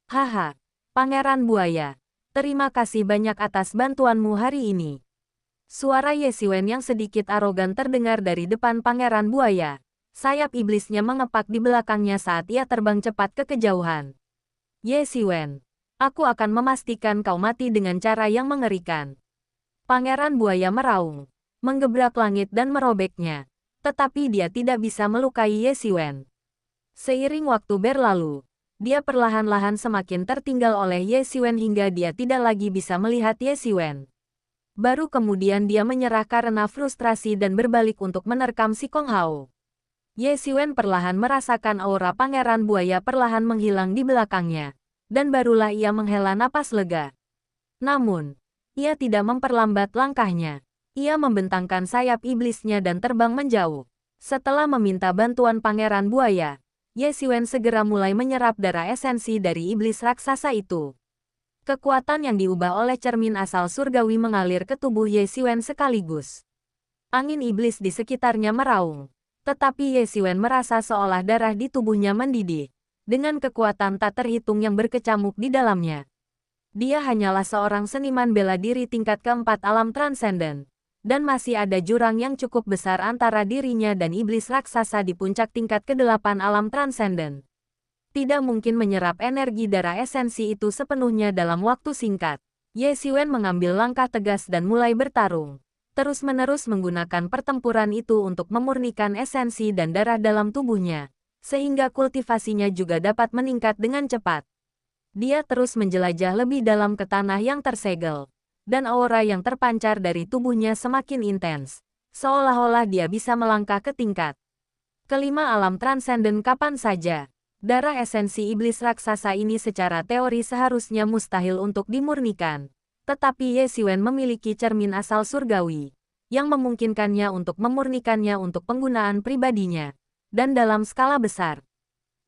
Haha, Pangeran Buaya, terima kasih banyak atas bantuanmu hari ini. Suara Ye Xiwen yang sedikit arogan terdengar dari depan Pangeran Buaya. Sayap iblisnya mengepak di belakangnya saat ia terbang cepat ke kejauhan. Ye Xiwen, aku akan memastikan kau mati dengan cara yang mengerikan. Pangeran Buaya meraung, menggebrak langit dan merobeknya. Tetapi dia tidak bisa melukai Ye Xiwen. Seiring waktu berlalu, dia perlahan-lahan semakin tertinggal oleh Ye Xiwen hingga dia tidak lagi bisa melihat Ye Xiwen. Baru kemudian dia menyerah karena frustrasi dan berbalik untuk menerkam si Kong Hao. Ye Xiwen perlahan merasakan aura Pangeran Buaya perlahan menghilang di belakangnya, dan barulah ia menghela napas lega. Namun, ia tidak memperlambat langkahnya. Ia membentangkan sayap iblisnya dan terbang menjauh. Setelah meminta bantuan Pangeran Buaya, Ye Xiwen segera mulai menyerap darah esensi dari iblis raksasa itu. Kekuatan yang diubah oleh cermin asal surgawi mengalir ke tubuh Ye Xiwen sekaligus. Angin iblis di sekitarnya meraung. Tetapi Ye Xiwen merasa seolah darah di tubuhnya mendidih, dengan kekuatan tak terhitung yang berkecamuk di dalamnya. Dia hanyalah seorang seniman bela diri tingkat keempat alam transenden, dan masih ada jurang yang cukup besar antara dirinya dan iblis raksasa di puncak tingkat ke-8 alam transenden. Tidak mungkin menyerap energi darah esensi itu sepenuhnya dalam waktu singkat. Ye Xiwen mengambil langkah tegas dan mulai bertarung. Terus-menerus menggunakan pertempuran itu untuk memurnikan esensi dan darah dalam tubuhnya, sehingga kultivasinya juga dapat meningkat dengan cepat. Dia terus menjelajah lebih dalam ke tanah yang tersegel, dan aura yang terpancar dari tubuhnya semakin intens, seolah-olah dia bisa melangkah ke tingkat kelima alam transenden kapan saja. Darah esensi iblis raksasa ini secara teori seharusnya mustahil untuk dimurnikan. Tetapi Ye Xiwen memiliki cermin asal surgawi, yang memungkinkannya untuk memurnikannya untuk penggunaan pribadinya, dan dalam skala besar.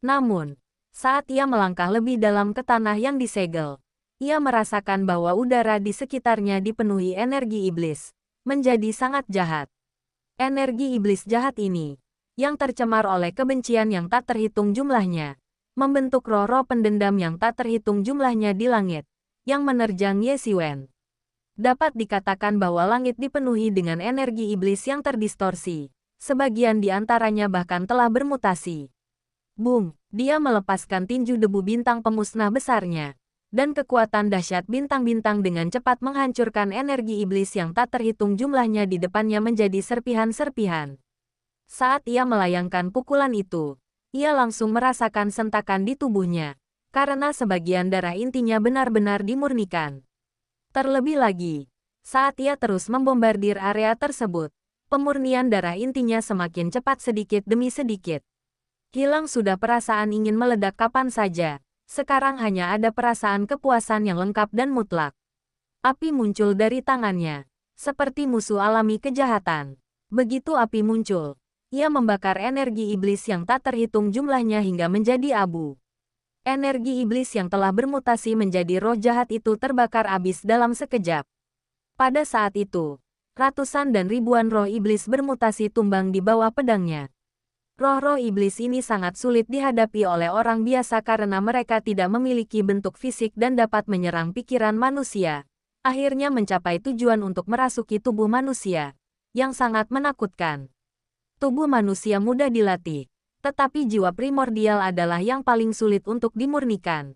Namun, saat ia melangkah lebih dalam ke tanah yang disegel, ia merasakan bahwa udara di sekitarnya dipenuhi energi iblis, menjadi sangat jahat. Energi iblis jahat ini, yang tercemar oleh kebencian yang tak terhitung jumlahnya, membentuk roh-roh pendendam yang tak terhitung jumlahnya di langit, yang menerjang Ye Xiwen. Dapat dikatakan bahwa langit dipenuhi dengan energi iblis yang terdistorsi, sebagian di antaranya bahkan telah bermutasi. Boom! Dia melepaskan tinju debu bintang pemusnah besarnya, dan kekuatan dahsyat bintang-bintang dengan cepat menghancurkan energi iblis yang tak terhitung jumlahnya di depannya menjadi serpihan-serpihan. Saat ia melayangkan pukulan itu, ia langsung merasakan sentakan di tubuhnya, karena sebagian darah intinya benar-benar dimurnikan. Terlebih lagi, saat ia terus membombardir area tersebut, pemurnian darah intinya semakin cepat sedikit demi sedikit. Hilang sudah perasaan ingin meledak kapan saja, sekarang hanya ada perasaan kepuasan yang lengkap dan mutlak. Api muncul dari tangannya, seperti musuh alami kejahatan. Begitu api muncul, ia membakar energi iblis yang tak terhitung jumlahnya hingga menjadi abu. Energi iblis yang telah bermutasi menjadi roh jahat itu terbakar habis dalam sekejap. Pada saat itu, ratusan dan ribuan roh iblis bermutasi tumbang di bawah pedangnya. Roh-roh iblis ini sangat sulit dihadapi oleh orang biasa karena mereka tidak memiliki bentuk fisik dan dapat menyerang pikiran manusia. Akhirnya mencapai tujuan untuk merasuki tubuh manusia, yang sangat menakutkan. Tubuh manusia mudah dilatih, tetapi jiwa primordial adalah yang paling sulit untuk dimurnikan.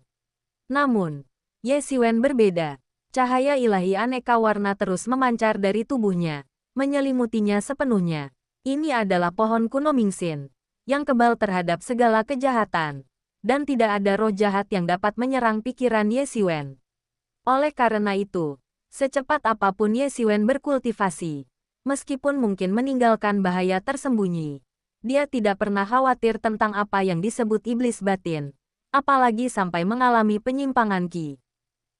Namun, Ye Xiwen berbeda. Cahaya ilahi aneka warna terus memancar dari tubuhnya, menyelimutinya sepenuhnya. Ini adalah pohon kuno Mingxin, yang kebal terhadap segala kejahatan, dan tidak ada roh jahat yang dapat menyerang pikiran Ye Xiwen. Oleh karena itu, secepat apapun Ye Xiwen berkultivasi, meskipun mungkin meninggalkan bahaya tersembunyi, dia tidak pernah khawatir tentang apa yang disebut iblis batin, apalagi sampai mengalami penyimpangan qi.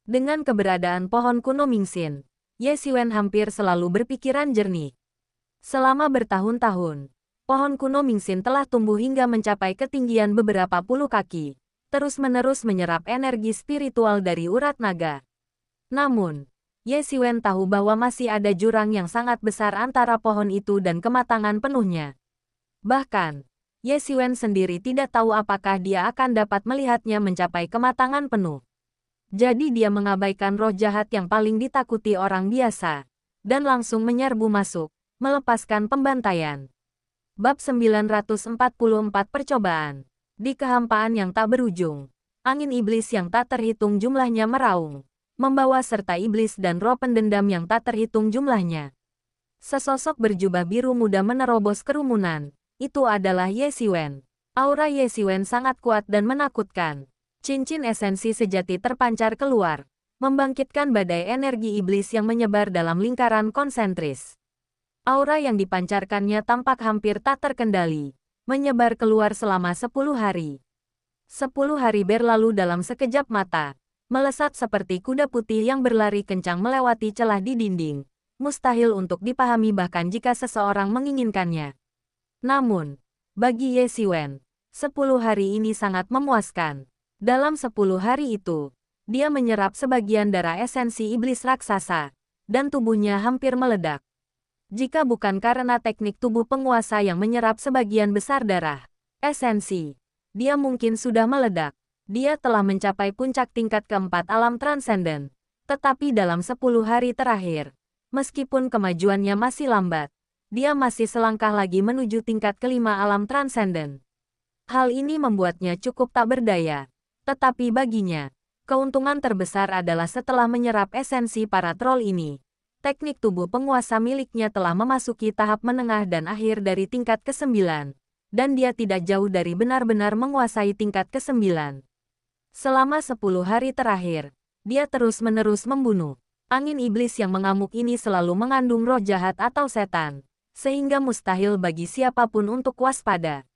Dengan keberadaan pohon kuno Mingxin, Ye Xiwen hampir selalu berpikiran jernih. Selama bertahun-tahun, pohon kuno Mingxin telah tumbuh hingga mencapai ketinggian beberapa puluh kaki, terus-menerus menyerap energi spiritual dari urat naga. Namun, Ye Xiwen tahu bahwa masih ada jurang yang sangat besar antara pohon itu dan kematangan penuhnya. Bahkan, Ye Xiwen sendiri tidak tahu apakah dia akan dapat melihatnya mencapai kematangan penuh. Jadi dia mengabaikan roh jahat yang paling ditakuti orang biasa, dan langsung menyerbu masuk, melepaskan pembantaian. Bab 944 Percobaan. Di kehampaan yang tak berujung, angin iblis yang tak terhitung jumlahnya meraung, membawa serta iblis dan roh pendendam yang tak terhitung jumlahnya. Sesosok berjubah biru muda menerobos kerumunan. Itu adalah Ye Xiwen. Aura Ye Xiwen sangat kuat dan menakutkan. Cincin esensi sejati terpancar keluar, membangkitkan badai energi iblis yang menyebar dalam lingkaran konsentris. Aura yang dipancarkannya tampak hampir tak terkendali, menyebar keluar selama 10 hari. 10 hari berlalu dalam sekejap mata, melesat seperti kuda putih yang berlari kencang melewati celah di dinding, mustahil untuk dipahami bahkan jika seseorang menginginkannya. Namun, bagi Ye Xiwen, 10 hari ini sangat memuaskan. Dalam 10 hari itu, dia menyerap sebagian darah esensi iblis raksasa, dan tubuhnya hampir meledak. Jika bukan karena teknik tubuh penguasa yang menyerap sebagian besar darah esensi, dia mungkin sudah meledak. Dia telah mencapai puncak tingkat keempat alam transenden. Tetapi dalam 10 hari terakhir, meskipun kemajuannya masih lambat, dia masih selangkah lagi menuju tingkat kelima alam transenden. Hal ini membuatnya cukup tak berdaya. Tetapi baginya, keuntungan terbesar adalah setelah menyerap esensi para troll ini, teknik tubuh penguasa miliknya telah memasuki tahap menengah dan akhir dari tingkat ke-9, dan dia tidak jauh dari benar-benar menguasai tingkat ke-9. Selama 10 hari terakhir, dia terus-menerus membunuh. Angin iblis yang mengamuk ini selalu mengandung roh jahat atau setan, sehingga mustahil bagi siapapun untuk waspada.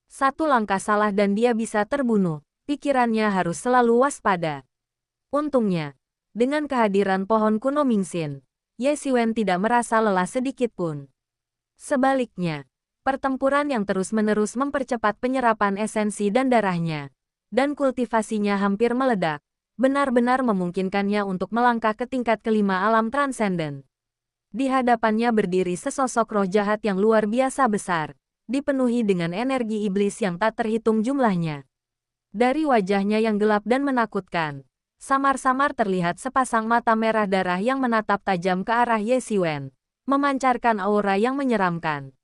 Satu langkah salah dan dia bisa terbunuh. Pikirannya harus selalu waspada. Untungnya, dengan kehadiran pohon kuno Mingxin, Ye Xiwen tidak merasa lelah sedikit pun. Sebaliknya, pertempuran yang terus-menerus mempercepat penyerapan esensi dan darahnya, dan kultivasinya hampir meledak, benar-benar memungkinkannya untuk melangkah ke tingkat kelima alam transenden. Di hadapannya berdiri sesosok roh jahat yang luar biasa besar, dipenuhi dengan energi iblis yang tak terhitung jumlahnya. Dari wajahnya yang gelap dan menakutkan, samar-samar terlihat sepasang mata merah darah yang menatap tajam ke arah Ye Xiwen, memancarkan aura yang menyeramkan.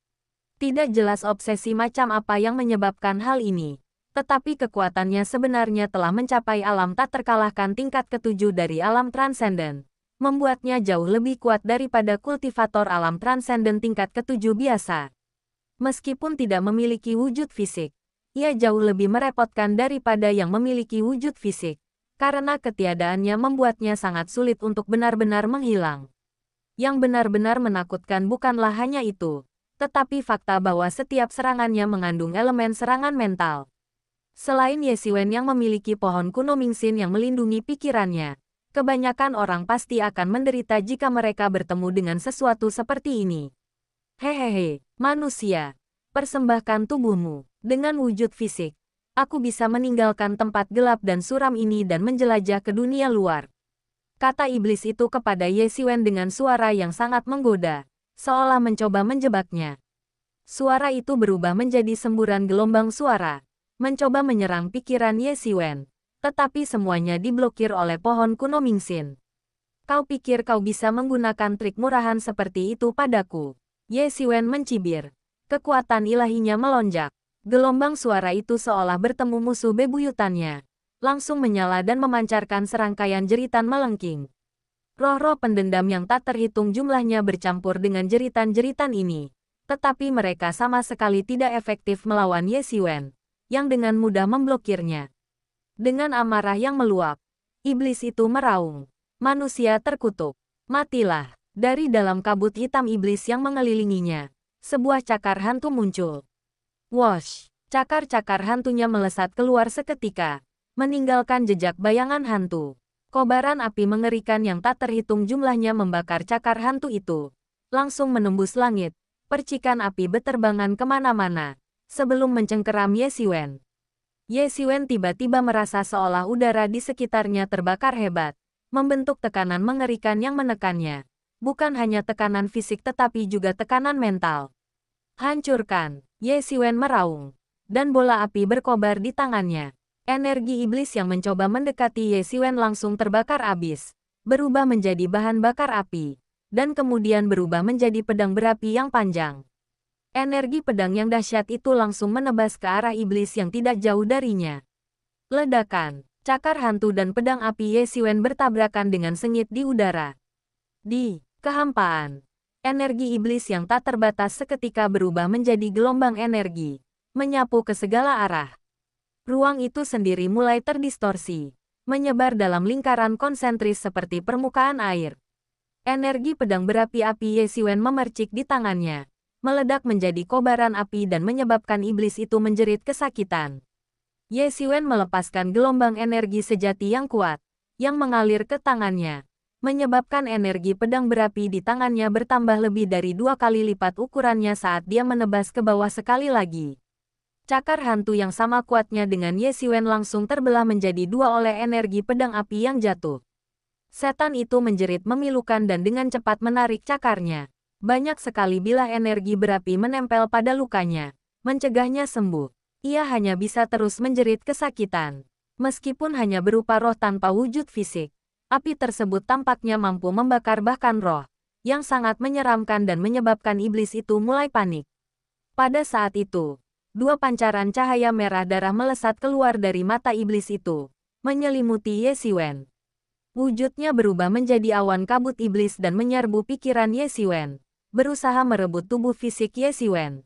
Tidak jelas obsesi macam apa yang menyebabkan hal ini, tetapi kekuatannya sebenarnya telah mencapai alam tak terkalahkan tingkat ke-7 dari alam transenden, membuatnya jauh lebih kuat daripada kultivator alam transenden tingkat ke-7 biasa. Meskipun tidak memiliki wujud fisik, ia jauh lebih merepotkan daripada yang memiliki wujud fisik. karena ketiadaannya membuatnya sangat sulit untuk benar-benar menghilang. Yang benar-benar menakutkan bukanlah hanya itu, tetapi fakta bahwa setiap serangannya mengandung elemen serangan mental. Selain Ye Xiwen yang memiliki pohon kuno Mingxin yang melindungi pikirannya, kebanyakan orang pasti akan menderita jika mereka bertemu dengan sesuatu seperti ini. Hehehe, manusia, persembahkan tubuhmu. Dengan wujud fisik, aku bisa meninggalkan tempat gelap dan suram ini dan menjelajah ke dunia luar. Kata iblis itu kepada Ye Xiwen dengan suara yang sangat menggoda, seolah mencoba menjebaknya. Suara itu berubah menjadi semburan gelombang suara, mencoba menyerang pikiran Ye Xiwen. Tetapi semuanya diblokir oleh pohon kuno Mingxin. Kau pikir kau bisa menggunakan trik murahan seperti itu padaku? Ye Xiwen mencibir. Kekuatan ilahinya melonjak. Gelombang suara itu seolah bertemu musuh bebuyutannya. Langsung menyala dan memancarkan serangkaian jeritan melengking. Roh-roh pendendam yang tak terhitung jumlahnya bercampur dengan jeritan-jeritan ini. Tetapi mereka sama sekali tidak efektif melawan Ye Xiwen, yang dengan mudah memblokirnya. Dengan amarah yang meluap, iblis itu meraung. Manusia terkutuk. Matilah. Dari dalam kabut hitam iblis yang mengelilinginya, sebuah cakar hantu muncul. Wosh! Cakar-cakar hantunya melesat keluar seketika, meninggalkan jejak bayangan hantu. Kobaran api mengerikan yang tak terhitung jumlahnya membakar cakar hantu itu. Langsung menembus langit, percikan api beterbangan kemana-mana, sebelum mencengkeram Ye Xiwen. Ye Xiwen tiba-tiba merasa seolah udara di sekitarnya terbakar hebat, membentuk tekanan mengerikan yang menekannya. Bukan hanya tekanan fisik tetapi juga tekanan mental. Hancurkan! Ye Xiwen meraung, dan bola api berkobar di tangannya. Energi iblis yang mencoba mendekati Ye Xiwen langsung terbakar abis, berubah menjadi bahan bakar api, dan kemudian berubah menjadi pedang berapi yang panjang. Energi pedang yang dahsyat itu langsung menebas ke arah iblis yang tidak jauh darinya. Ledakan, cakar hantu dan pedang api Ye Xiwen bertabrakan dengan sengit di udara. Di kehampaan, energi iblis yang tak terbatas seketika berubah menjadi gelombang energi, menyapu ke segala arah. Ruang itu sendiri mulai terdistorsi, menyebar dalam lingkaran konsentris seperti permukaan air. Energi pedang berapi-api Ye Xiwen memercik di tangannya, meledak menjadi kobaran api dan menyebabkan iblis itu menjerit kesakitan. Ye Xiwen melepaskan gelombang energi sejati yang kuat, yang mengalir ke tangannya, menyebabkan energi pedang berapi di tangannya bertambah lebih dari 2 kali lipat ukurannya saat dia menebas ke bawah sekali lagi. Cakar hantu yang sama kuatnya dengan Ye Xiwen langsung terbelah menjadi 2 oleh energi pedang api yang jatuh. Setan itu menjerit memilukan dan dengan cepat menarik cakarnya. Banyak sekali bilah energi berapi menempel pada lukanya, mencegahnya sembuh. Ia hanya bisa terus menjerit kesakitan. Meskipun hanya berupa roh tanpa wujud fisik, api tersebut tampaknya mampu membakar bahkan roh, yang sangat menyeramkan dan menyebabkan iblis itu mulai panik. Pada saat itu, 2 pancaran cahaya merah darah melesat keluar dari mata iblis itu, menyelimuti Ye Xiwen. Wujudnya berubah menjadi awan kabut iblis dan menyerbu pikiran Ye Xiwen, berusaha merebut tubuh fisik Ye Xiwen.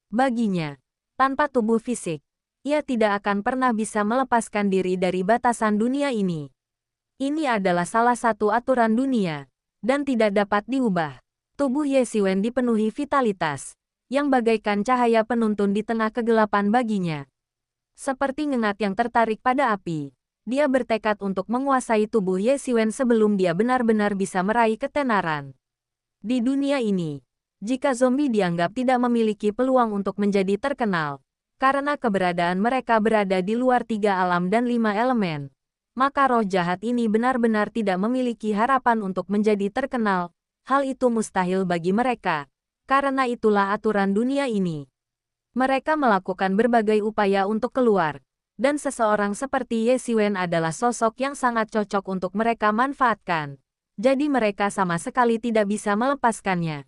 Baginya, tanpa tubuh fisik, ia tidak akan pernah bisa melepaskan diri dari batasan dunia ini. Ini adalah salah satu aturan dunia, dan tidak dapat diubah. Tubuh Ye Xiwen dipenuhi vitalitas, yang bagaikan cahaya penuntun di tengah kegelapan baginya. Seperti ngengat yang tertarik pada api, dia bertekad untuk menguasai tubuh Ye Xiwen sebelum dia benar-benar bisa meraih ketenaran. Di dunia ini, jika zombie dianggap tidak memiliki peluang untuk menjadi terkenal, karena keberadaan mereka berada di luar 3 alam dan 5 elemen, maka roh jahat ini benar-benar tidak memiliki harapan untuk menjadi terkenal. Hal itu mustahil bagi mereka, karena itulah aturan dunia ini. Mereka melakukan berbagai upaya untuk keluar, dan seseorang seperti Ye Xiwen adalah sosok yang sangat cocok untuk mereka manfaatkan. Jadi mereka sama sekali tidak bisa melepaskannya.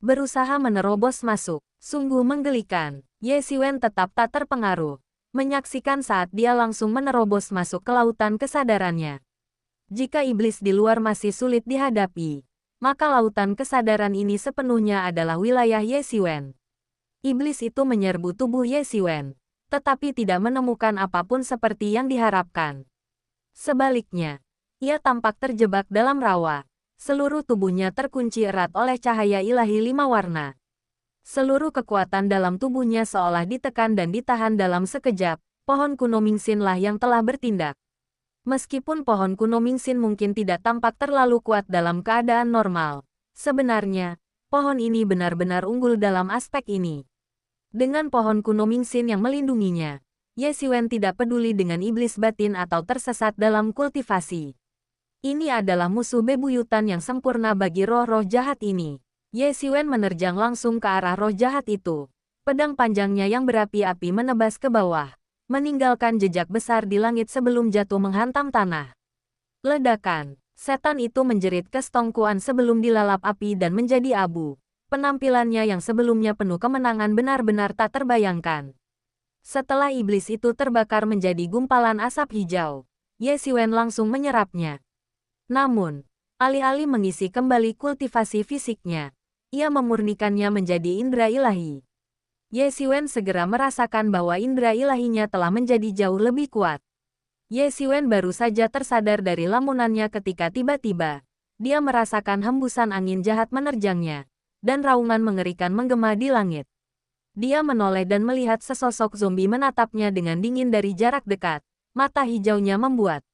Berusaha menerobos masuk, sungguh menggelikan. Ye Xiwen tetap tak terpengaruh, menyaksikan saat dia langsung menerobos masuk ke lautan kesadarannya. Jika iblis di luar masih sulit dihadapi, maka lautan kesadaran ini sepenuhnya adalah wilayah Ye Xiwen. Iblis itu menyerbu tubuh Ye Xiwen, tetapi tidak menemukan apapun seperti yang diharapkan. Sebaliknya, ia tampak terjebak dalam rawa. Seluruh tubuhnya terkunci erat oleh cahaya ilahi 5 warna. Seluruh kekuatan dalam tubuhnya seolah ditekan dan ditahan dalam sekejap. Pohon kuno Mingxin lah yang telah bertindak. Meskipun pohon kuno Mingxin mungkin tidak tampak terlalu kuat dalam keadaan normal, sebenarnya, pohon ini benar-benar unggul dalam aspek ini. Dengan pohon kuno Mingxin yang melindunginya, Ye Xiwen tidak peduli dengan iblis batin atau tersesat dalam kultivasi. Ini adalah musuh bebuyutan yang sempurna bagi roh-roh jahat ini. Ye Xiwen menerjang langsung ke arah roh jahat itu. Pedang panjangnya yang berapi-api menebas ke bawah, meninggalkan jejak besar di langit sebelum jatuh menghantam tanah. Ledakan. Setan itu menjerit kesetongkuan sebelum dilalap api dan menjadi abu. Penampilannya yang sebelumnya penuh kemenangan benar-benar tak terbayangkan. Setelah iblis itu terbakar menjadi gumpalan asap hijau, Ye Xiwen langsung menyerapnya. Namun, alih-alih mengisi kembali kultivasi fisiknya, ia memurnikannya menjadi indera ilahi. Ye Xiwen segera merasakan bahwa indera ilahinya telah menjadi jauh lebih kuat. Ye Xiwen baru saja tersadar dari lamunannya ketika tiba-tiba, dia merasakan hembusan angin jahat menerjangnya, dan raungan mengerikan menggema di langit. Dia menoleh dan melihat sesosok zombie menatapnya dengan dingin dari jarak dekat. Mata hijaunya membuat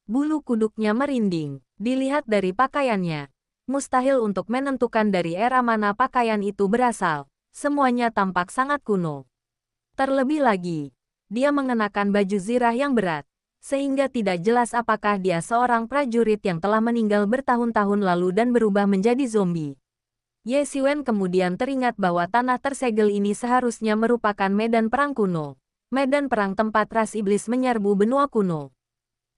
bulu kuduknya merinding. Dilihat dari pakaiannya, mustahil untuk menentukan dari era mana pakaian itu berasal. Semuanya tampak sangat kuno. Terlebih lagi, dia mengenakan baju zirah yang berat, sehingga tidak jelas apakah dia seorang prajurit yang telah meninggal bertahun-tahun lalu dan berubah menjadi zombie. Ye Xiwen kemudian teringat bahwa tanah tersegel ini seharusnya merupakan medan perang kuno. Medan perang tempat ras iblis menyerbu benua kuno.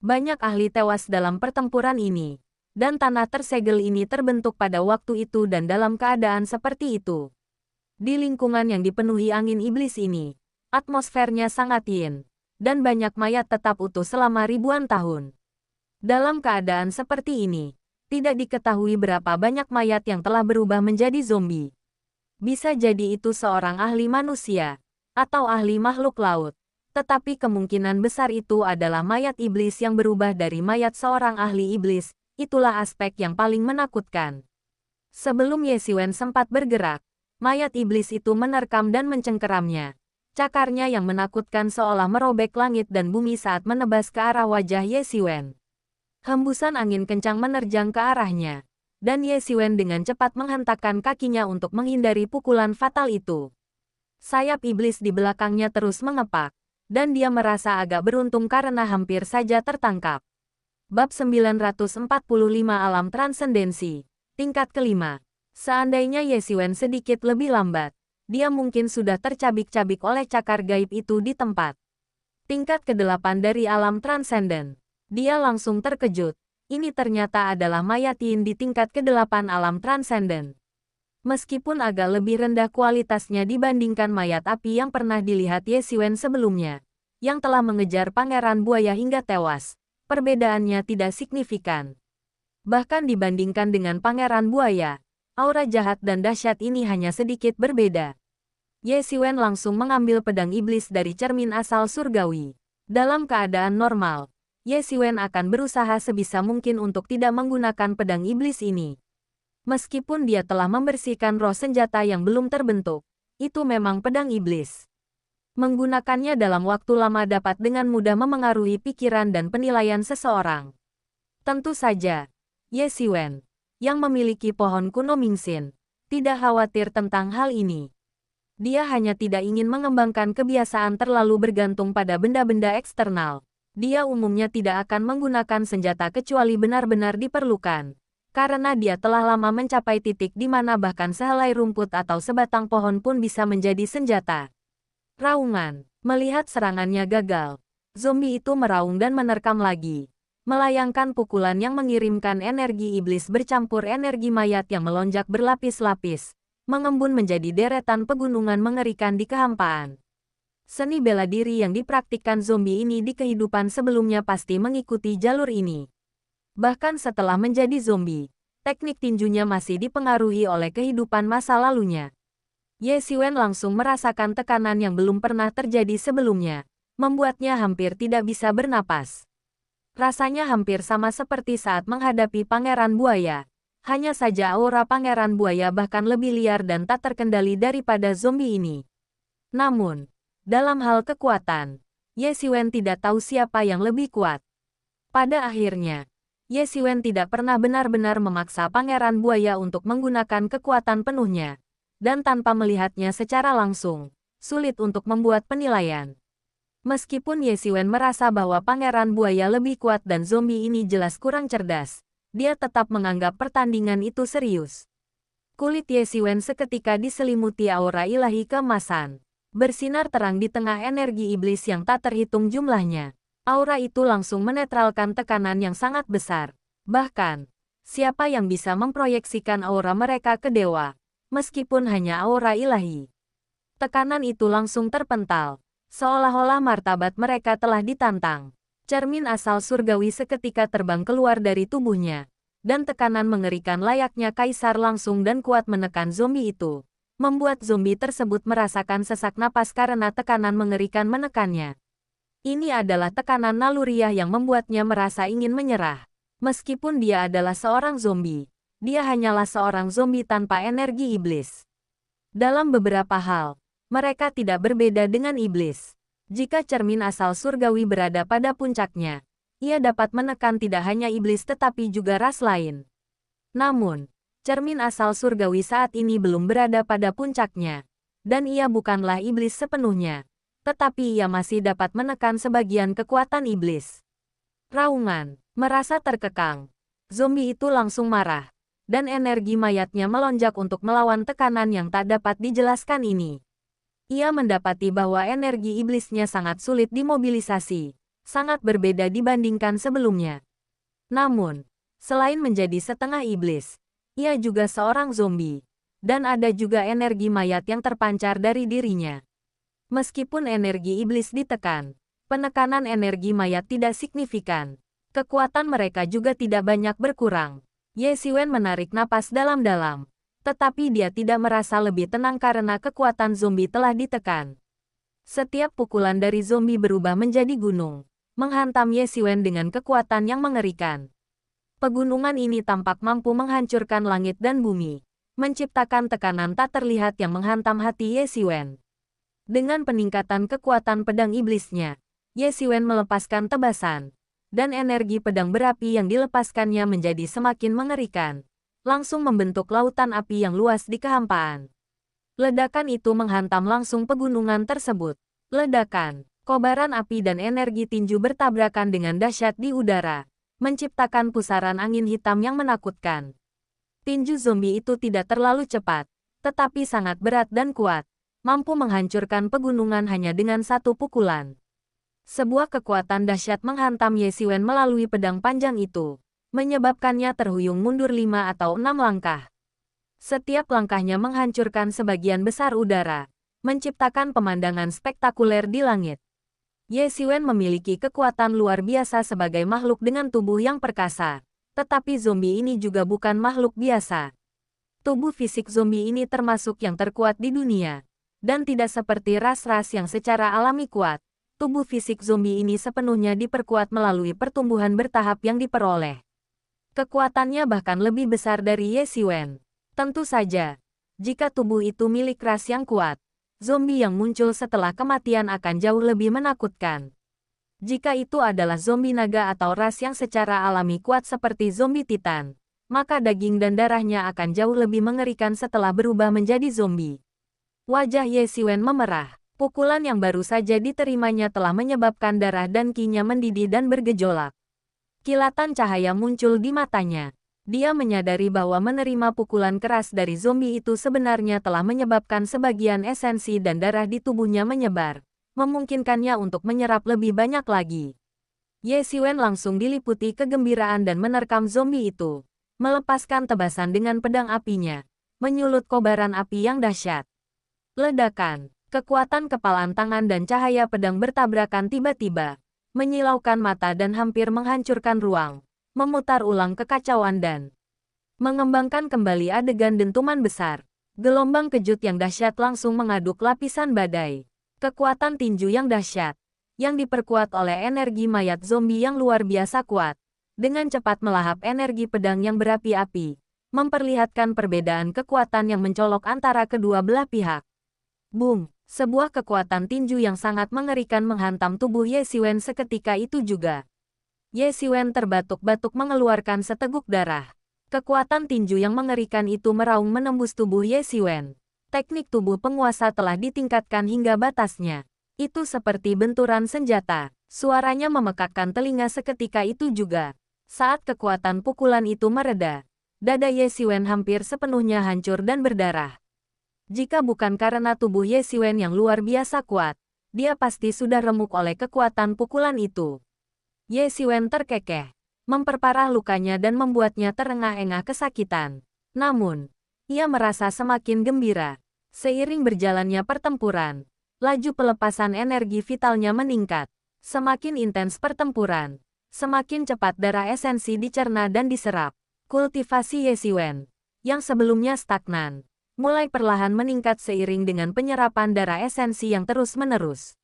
Banyak ahli tewas dalam pertempuran ini, dan tanah tersegel ini terbentuk pada waktu itu dan dalam keadaan seperti itu. Di lingkungan yang dipenuhi angin iblis ini, atmosfernya sangat yin, dan banyak mayat tetap utuh selama ribuan tahun. Dalam keadaan seperti ini, tidak diketahui berapa banyak mayat yang telah berubah menjadi zombie. Bisa jadi itu seorang ahli manusia, atau ahli makhluk laut. Tetapi kemungkinan besar itu adalah mayat iblis yang berubah dari mayat seorang ahli iblis. Itulah aspek yang paling menakutkan. Sebelum Ye Xiwen sempat bergerak, mayat iblis itu menerkam dan mencengkeramnya. Cakarnya yang menakutkan seolah merobek langit dan bumi saat menebas ke arah wajah Ye Xiwen. Hembusan angin kencang menerjang ke arahnya, dan Ye Xiwen dengan cepat menghentakkan kakinya untuk menghindari pukulan fatal itu. Sayap iblis di belakangnya terus mengepak, dan dia merasa agak beruntung karena hampir saja tertangkap. Bab 945 Alam Transendensi, tingkat kelima. Seandainya Ye Xiwen sedikit lebih lambat, dia mungkin sudah tercabik-cabik oleh cakar gaib itu di tempat. Tingkat ke-8 dari alam transenden. Dia langsung terkejut. Ini ternyata adalah mayat yin di tingkat ke-8 alam transenden. Meskipun agak lebih rendah kualitasnya dibandingkan mayat api yang pernah dilihat Ye Xiwen sebelumnya, yang telah mengejar pangeran buaya hingga tewas, perbedaannya tidak signifikan. Bahkan dibandingkan dengan pangeran buaya, aura jahat dan dahsyat ini hanya sedikit berbeda. Ye Xiwen langsung mengambil pedang iblis dari cermin asal surgawi. Dalam keadaan normal, Ye Xiwen akan berusaha sebisa mungkin untuk tidak menggunakan pedang iblis ini. Meskipun dia telah membersihkan roh senjata yang belum terbentuk, itu memang pedang iblis. Menggunakannya dalam waktu lama dapat dengan mudah memengaruhi pikiran dan penilaian seseorang. Tentu saja, Ye Xiwen, yang memiliki pohon kuno Mingxin, tidak khawatir tentang hal ini. Dia hanya tidak ingin mengembangkan kebiasaan terlalu bergantung pada benda-benda eksternal. Dia umumnya tidak akan menggunakan senjata kecuali benar-benar diperlukan, karena dia telah lama mencapai titik di mana bahkan sehelai rumput atau sebatang pohon pun bisa menjadi senjata. Raungan. Melihat serangannya gagal, zombie itu meraung dan menerkam lagi, melayangkan pukulan yang mengirimkan energi iblis bercampur energi mayat yang melonjak berlapis-lapis, mengembun menjadi deretan pegunungan mengerikan di kehampaan. Seni bela diri yang dipraktikkan zombie ini di kehidupan sebelumnya pasti mengikuti jalur ini. Bahkan setelah menjadi zombie, teknik tinjunya masih dipengaruhi oleh kehidupan masa lalunya. Ye Xiwen langsung merasakan tekanan yang belum pernah terjadi sebelumnya, membuatnya hampir tidak bisa bernapas. Rasanya hampir sama seperti saat menghadapi Pangeran Buaya. Hanya saja aura Pangeran Buaya bahkan lebih liar dan tak terkendali daripada zombie ini. Namun, dalam hal kekuatan, Ye Xiwen tidak tahu siapa yang lebih kuat. Pada akhirnya, Ye Xiwen tidak pernah benar-benar memaksa Pangeran Buaya untuk menggunakan kekuatan penuhnya. Dan tanpa melihatnya secara langsung, sulit untuk membuat penilaian. Meskipun Ye Xiwen merasa bahwa Pangeran Buaya lebih kuat dan zombie ini jelas kurang cerdas, dia tetap menganggap pertandingan itu serius. Kulit Ye Xiwen seketika diselimuti aura ilahi keemasan, bersinar terang di tengah energi iblis yang tak terhitung jumlahnya. Aura itu langsung menetralkan tekanan yang sangat besar. Bahkan, siapa yang bisa memproyeksikan aura mereka ke dewa, meskipun hanya aura ilahi? Tekanan itu langsung terpental. Seolah-olah martabat mereka telah ditantang. Cermin asal surgawi seketika terbang keluar dari tubuhnya. Dan tekanan mengerikan layaknya kaisar langsung dan kuat menekan zombie itu. Membuat zombie tersebut merasakan sesak napas karena tekanan mengerikan menekannya. Ini adalah tekanan naluriah yang membuatnya merasa ingin menyerah. Meskipun dia adalah seorang zombie, dia hanyalah seorang zombie tanpa energi iblis. Dalam beberapa hal, mereka tidak berbeda dengan iblis. Jika cermin asal surgawi berada pada puncaknya, ia dapat menekan tidak hanya iblis tetapi juga ras lain. Namun, cermin asal surgawi saat ini belum berada pada puncaknya, dan ia bukanlah iblis sepenuhnya, tetapi ia masih dapat menekan sebagian kekuatan iblis. Raungan, merasa terkekang. Zombie itu langsung marah, dan energi mayatnya melonjak untuk melawan tekanan yang tak dapat dijelaskan ini. Ia mendapati bahwa energi iblisnya sangat sulit dimobilisasi, sangat berbeda dibandingkan sebelumnya. Namun, selain menjadi setengah iblis, ia juga seorang zombie, dan ada juga energi mayat yang terpancar dari dirinya. Meskipun energi iblis ditekan, penekanan energi mayat tidak signifikan. Kekuatan mereka juga tidak banyak berkurang. Ye Xiwen menarik napas dalam-dalam. Tetapi dia tidak merasa lebih tenang karena kekuatan zombie telah ditekan. Setiap pukulan dari zombie berubah menjadi gunung, menghantam Ye Xiwen dengan kekuatan yang mengerikan. Pegunungan ini tampak mampu menghancurkan langit dan bumi, menciptakan tekanan tak terlihat yang menghantam hati Ye Xiwen. Dengan peningkatan kekuatan pedang iblisnya, Ye Xiwen melepaskan tebasan, dan energi pedang berapi yang dilepaskannya menjadi semakin mengerikan. Langsung membentuk lautan api yang luas di kehampaan. Ledakan itu menghantam langsung pegunungan tersebut. Ledakan, kobaran api dan energi tinju bertabrakan dengan dahsyat di udara, menciptakan pusaran angin hitam yang menakutkan. Tinju zombie itu tidak terlalu cepat, tetapi sangat berat dan kuat, mampu menghancurkan pegunungan hanya dengan satu pukulan. Sebuah kekuatan dahsyat menghantam Ye Xiwen melalui pedang panjang itu, menyebabkannya terhuyung mundur 5 atau 6 langkah. Setiap langkahnya menghancurkan sebagian besar udara, menciptakan pemandangan spektakuler di langit. Ye Xiwen memiliki kekuatan luar biasa sebagai makhluk dengan tubuh yang perkasa, tetapi zombie ini juga bukan makhluk biasa. Tubuh fisik zombie ini termasuk yang terkuat di dunia, dan tidak seperti ras-ras yang secara alami kuat. Tubuh fisik zombie ini sepenuhnya diperkuat melalui pertumbuhan bertahap yang diperoleh. Kekuatannya bahkan lebih besar dari Ye Xiwen. Tentu saja, jika tubuh itu milik ras yang kuat, zombie yang muncul setelah kematian akan jauh lebih menakutkan. Jika itu adalah zombie naga atau ras yang secara alami kuat seperti zombie titan, maka daging dan darahnya akan jauh lebih mengerikan setelah berubah menjadi zombie. Wajah Ye Xiwen memerah. Pukulan yang baru saja diterimanya telah menyebabkan darah dan ki-nya mendidih dan bergejolak. Kilatan cahaya muncul di matanya. Dia menyadari bahwa menerima pukulan keras dari zombie itu sebenarnya telah menyebabkan sebagian esensi dan darah di tubuhnya menyebar, memungkinkannya untuk menyerap lebih banyak lagi. Ye Xiwen langsung diliputi kegembiraan dan menerkam zombie itu, melepaskan tebasan dengan pedang apinya, menyulut kobaran api yang dahsyat. Ledakan, kekuatan kepalan tangan dan cahaya pedang bertabrakan tiba-tiba, menyilaukan mata dan hampir menghancurkan ruang, memutar ulang kekacauan dan mengembangkan kembali adegan dentuman besar. Gelombang kejut yang dahsyat langsung mengaduk lapisan badai. Kekuatan tinju yang dahsyat. yang diperkuat oleh energi mayat zombie yang luar biasa kuat, dengan cepat melahap energi pedang yang berapi-api, memperlihatkan perbedaan kekuatan yang mencolok antara kedua belah pihak. Boom! Sebuah kekuatan tinju yang sangat mengerikan menghantam tubuh Ye Xiwen seketika itu juga. Ye Xiwen terbatuk-batuk mengeluarkan seteguk darah. Kekuatan tinju yang mengerikan itu meraung menembus tubuh Ye Xiwen. Teknik tubuh penguasa telah ditingkatkan hingga batasnya. Itu seperti benturan senjata. Suaranya memekakkan telinga seketika itu juga. Saat kekuatan pukulan itu mereda, dada Ye Xiwen hampir sepenuhnya hancur dan berdarah. Jika bukan karena tubuh Ye Xiwen yang luar biasa kuat, dia pasti sudah remuk oleh kekuatan pukulan itu. Ye Xiwen terkekeh, memperparah lukanya dan membuatnya terengah-engah kesakitan. Namun, ia merasa semakin gembira. Seiring berjalannya pertempuran, laju pelepasan energi vitalnya meningkat. Semakin intens pertempuran, semakin cepat darah esensi dicerna dan diserap. Kultivasi Ye Xiwen, yang sebelumnya stagnan, mulai perlahan meningkat seiring dengan penyerapan darah esensi yang terus-menerus.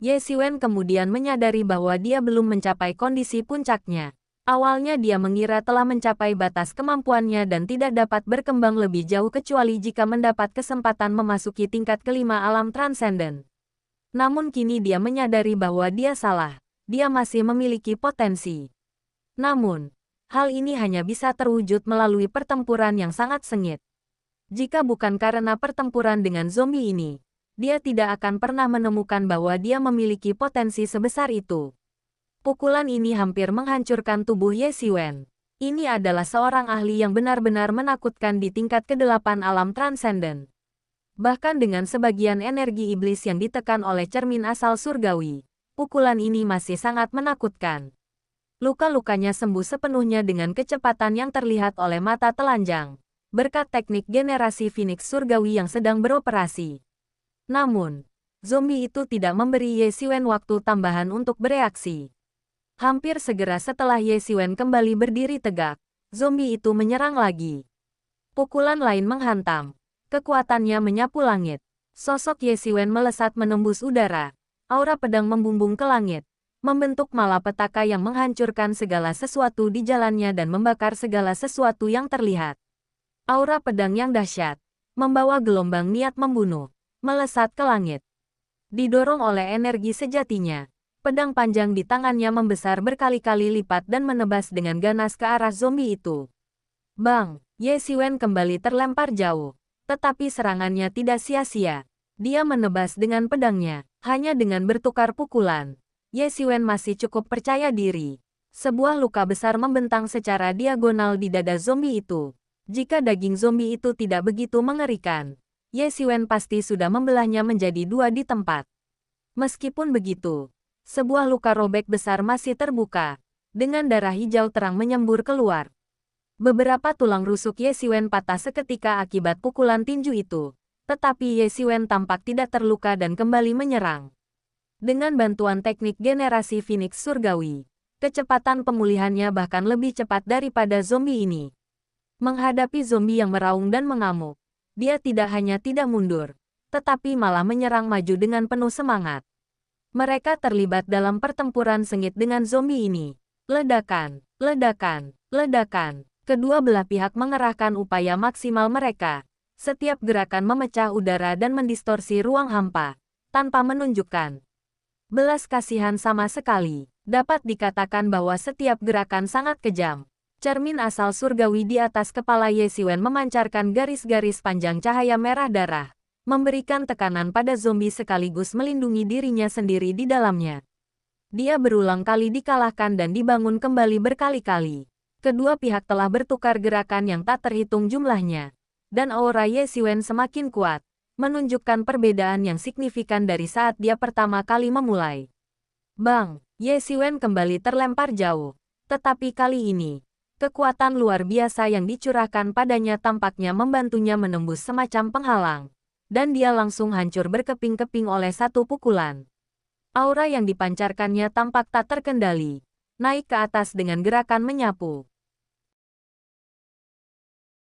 Ye Xiwen kemudian menyadari bahwa dia belum mencapai kondisi puncaknya. Awalnya dia mengira telah mencapai batas kemampuannya dan tidak dapat berkembang lebih jauh kecuali jika mendapat kesempatan memasuki tingkat kelima alam transenden. Namun kini dia menyadari bahwa dia salah. Dia masih memiliki potensi. Namun, hal ini hanya bisa terwujud melalui pertempuran yang sangat sengit. Jika bukan karena pertempuran dengan zombie ini, dia tidak akan pernah menemukan bahwa dia memiliki potensi sebesar itu. Pukulan ini hampir menghancurkan tubuh Ye Xiwen. Ini adalah seorang ahli yang benar-benar menakutkan di tingkat ke-8 alam transenden. Bahkan dengan sebagian energi iblis yang ditekan oleh cermin asal surgawi, pukulan ini masih sangat menakutkan. Luka-lukanya sembuh sepenuhnya dengan kecepatan yang terlihat oleh mata telanjang, berkat teknik generasi Phoenix surgawi yang sedang beroperasi. Namun, zombie itu tidak memberi Ye Xiwen waktu tambahan untuk bereaksi. Hampir segera setelah Ye Xiwen kembali berdiri tegak, zombie itu menyerang lagi. Pukulan lain menghantam. Kekuatannya menyapu langit. Sosok Ye Xiwen melesat menembus udara. Aura pedang membumbung ke langit, membentuk malapetaka yang menghancurkan segala sesuatu di jalannya dan membakar segala sesuatu yang terlihat. Aura pedang yang dahsyat, membawa gelombang niat membunuh, melesat ke langit. Didorong oleh energi sejatinya, pedang panjang di tangannya membesar berkali-kali lipat dan menebas dengan ganas ke arah zombie itu. Bang! Ye Xiwen kembali terlempar jauh. Tetapi serangannya tidak sia-sia. Dia menebas dengan pedangnya. Hanya dengan bertukar pukulan, Ye Xiwen masih cukup percaya diri. Sebuah luka besar membentang secara diagonal di dada zombie itu. Jika daging zombie itu tidak begitu mengerikan, Ye Xiwen pasti sudah membelahnya menjadi dua di tempat. Meskipun begitu, sebuah luka robek besar masih terbuka, dengan darah hijau terang menyembur keluar. Beberapa tulang rusuk Ye Xiwen patah seketika akibat pukulan tinju itu, tetapi Ye Xiwen tampak tidak terluka dan kembali menyerang. Dengan bantuan teknik generasi Phoenix surgawi, kecepatan pemulihannya bahkan lebih cepat daripada zombie ini. Menghadapi zombie yang meraung dan mengamuk, dia tidak hanya tidak mundur, tetapi malah menyerang maju dengan penuh semangat. Mereka terlibat dalam pertempuran sengit dengan zombie ini. Ledakan, ledakan, ledakan. Kedua belah pihak mengerahkan upaya maksimal mereka. Setiap gerakan memecah udara dan mendistorsi ruang hampa, tanpa menunjukkan belas kasihan sama sekali. Dapat dikatakan bahwa setiap gerakan sangat kejam. Cermin asal surgawi di atas kepala Ye Xiwen memancarkan garis-garis panjang cahaya merah darah, memberikan tekanan pada zombie sekaligus melindungi dirinya sendiri di dalamnya. Dia berulang kali dikalahkan dan dibangun kembali berkali-kali. Kedua pihak telah bertukar gerakan yang tak terhitung jumlahnya, dan aura Ye Xiwen semakin kuat, menunjukkan perbedaan yang signifikan dari saat dia pertama kali memulai. Bang! Ye Xiwen kembali terlempar jauh, tetapi kali ini, kekuatan luar biasa yang dicurahkan padanya tampaknya membantunya menembus semacam penghalang, dan dia langsung hancur berkeping-keping oleh satu pukulan. Aura yang dipancarkannya tampak tak terkendali, naik ke atas dengan gerakan menyapu.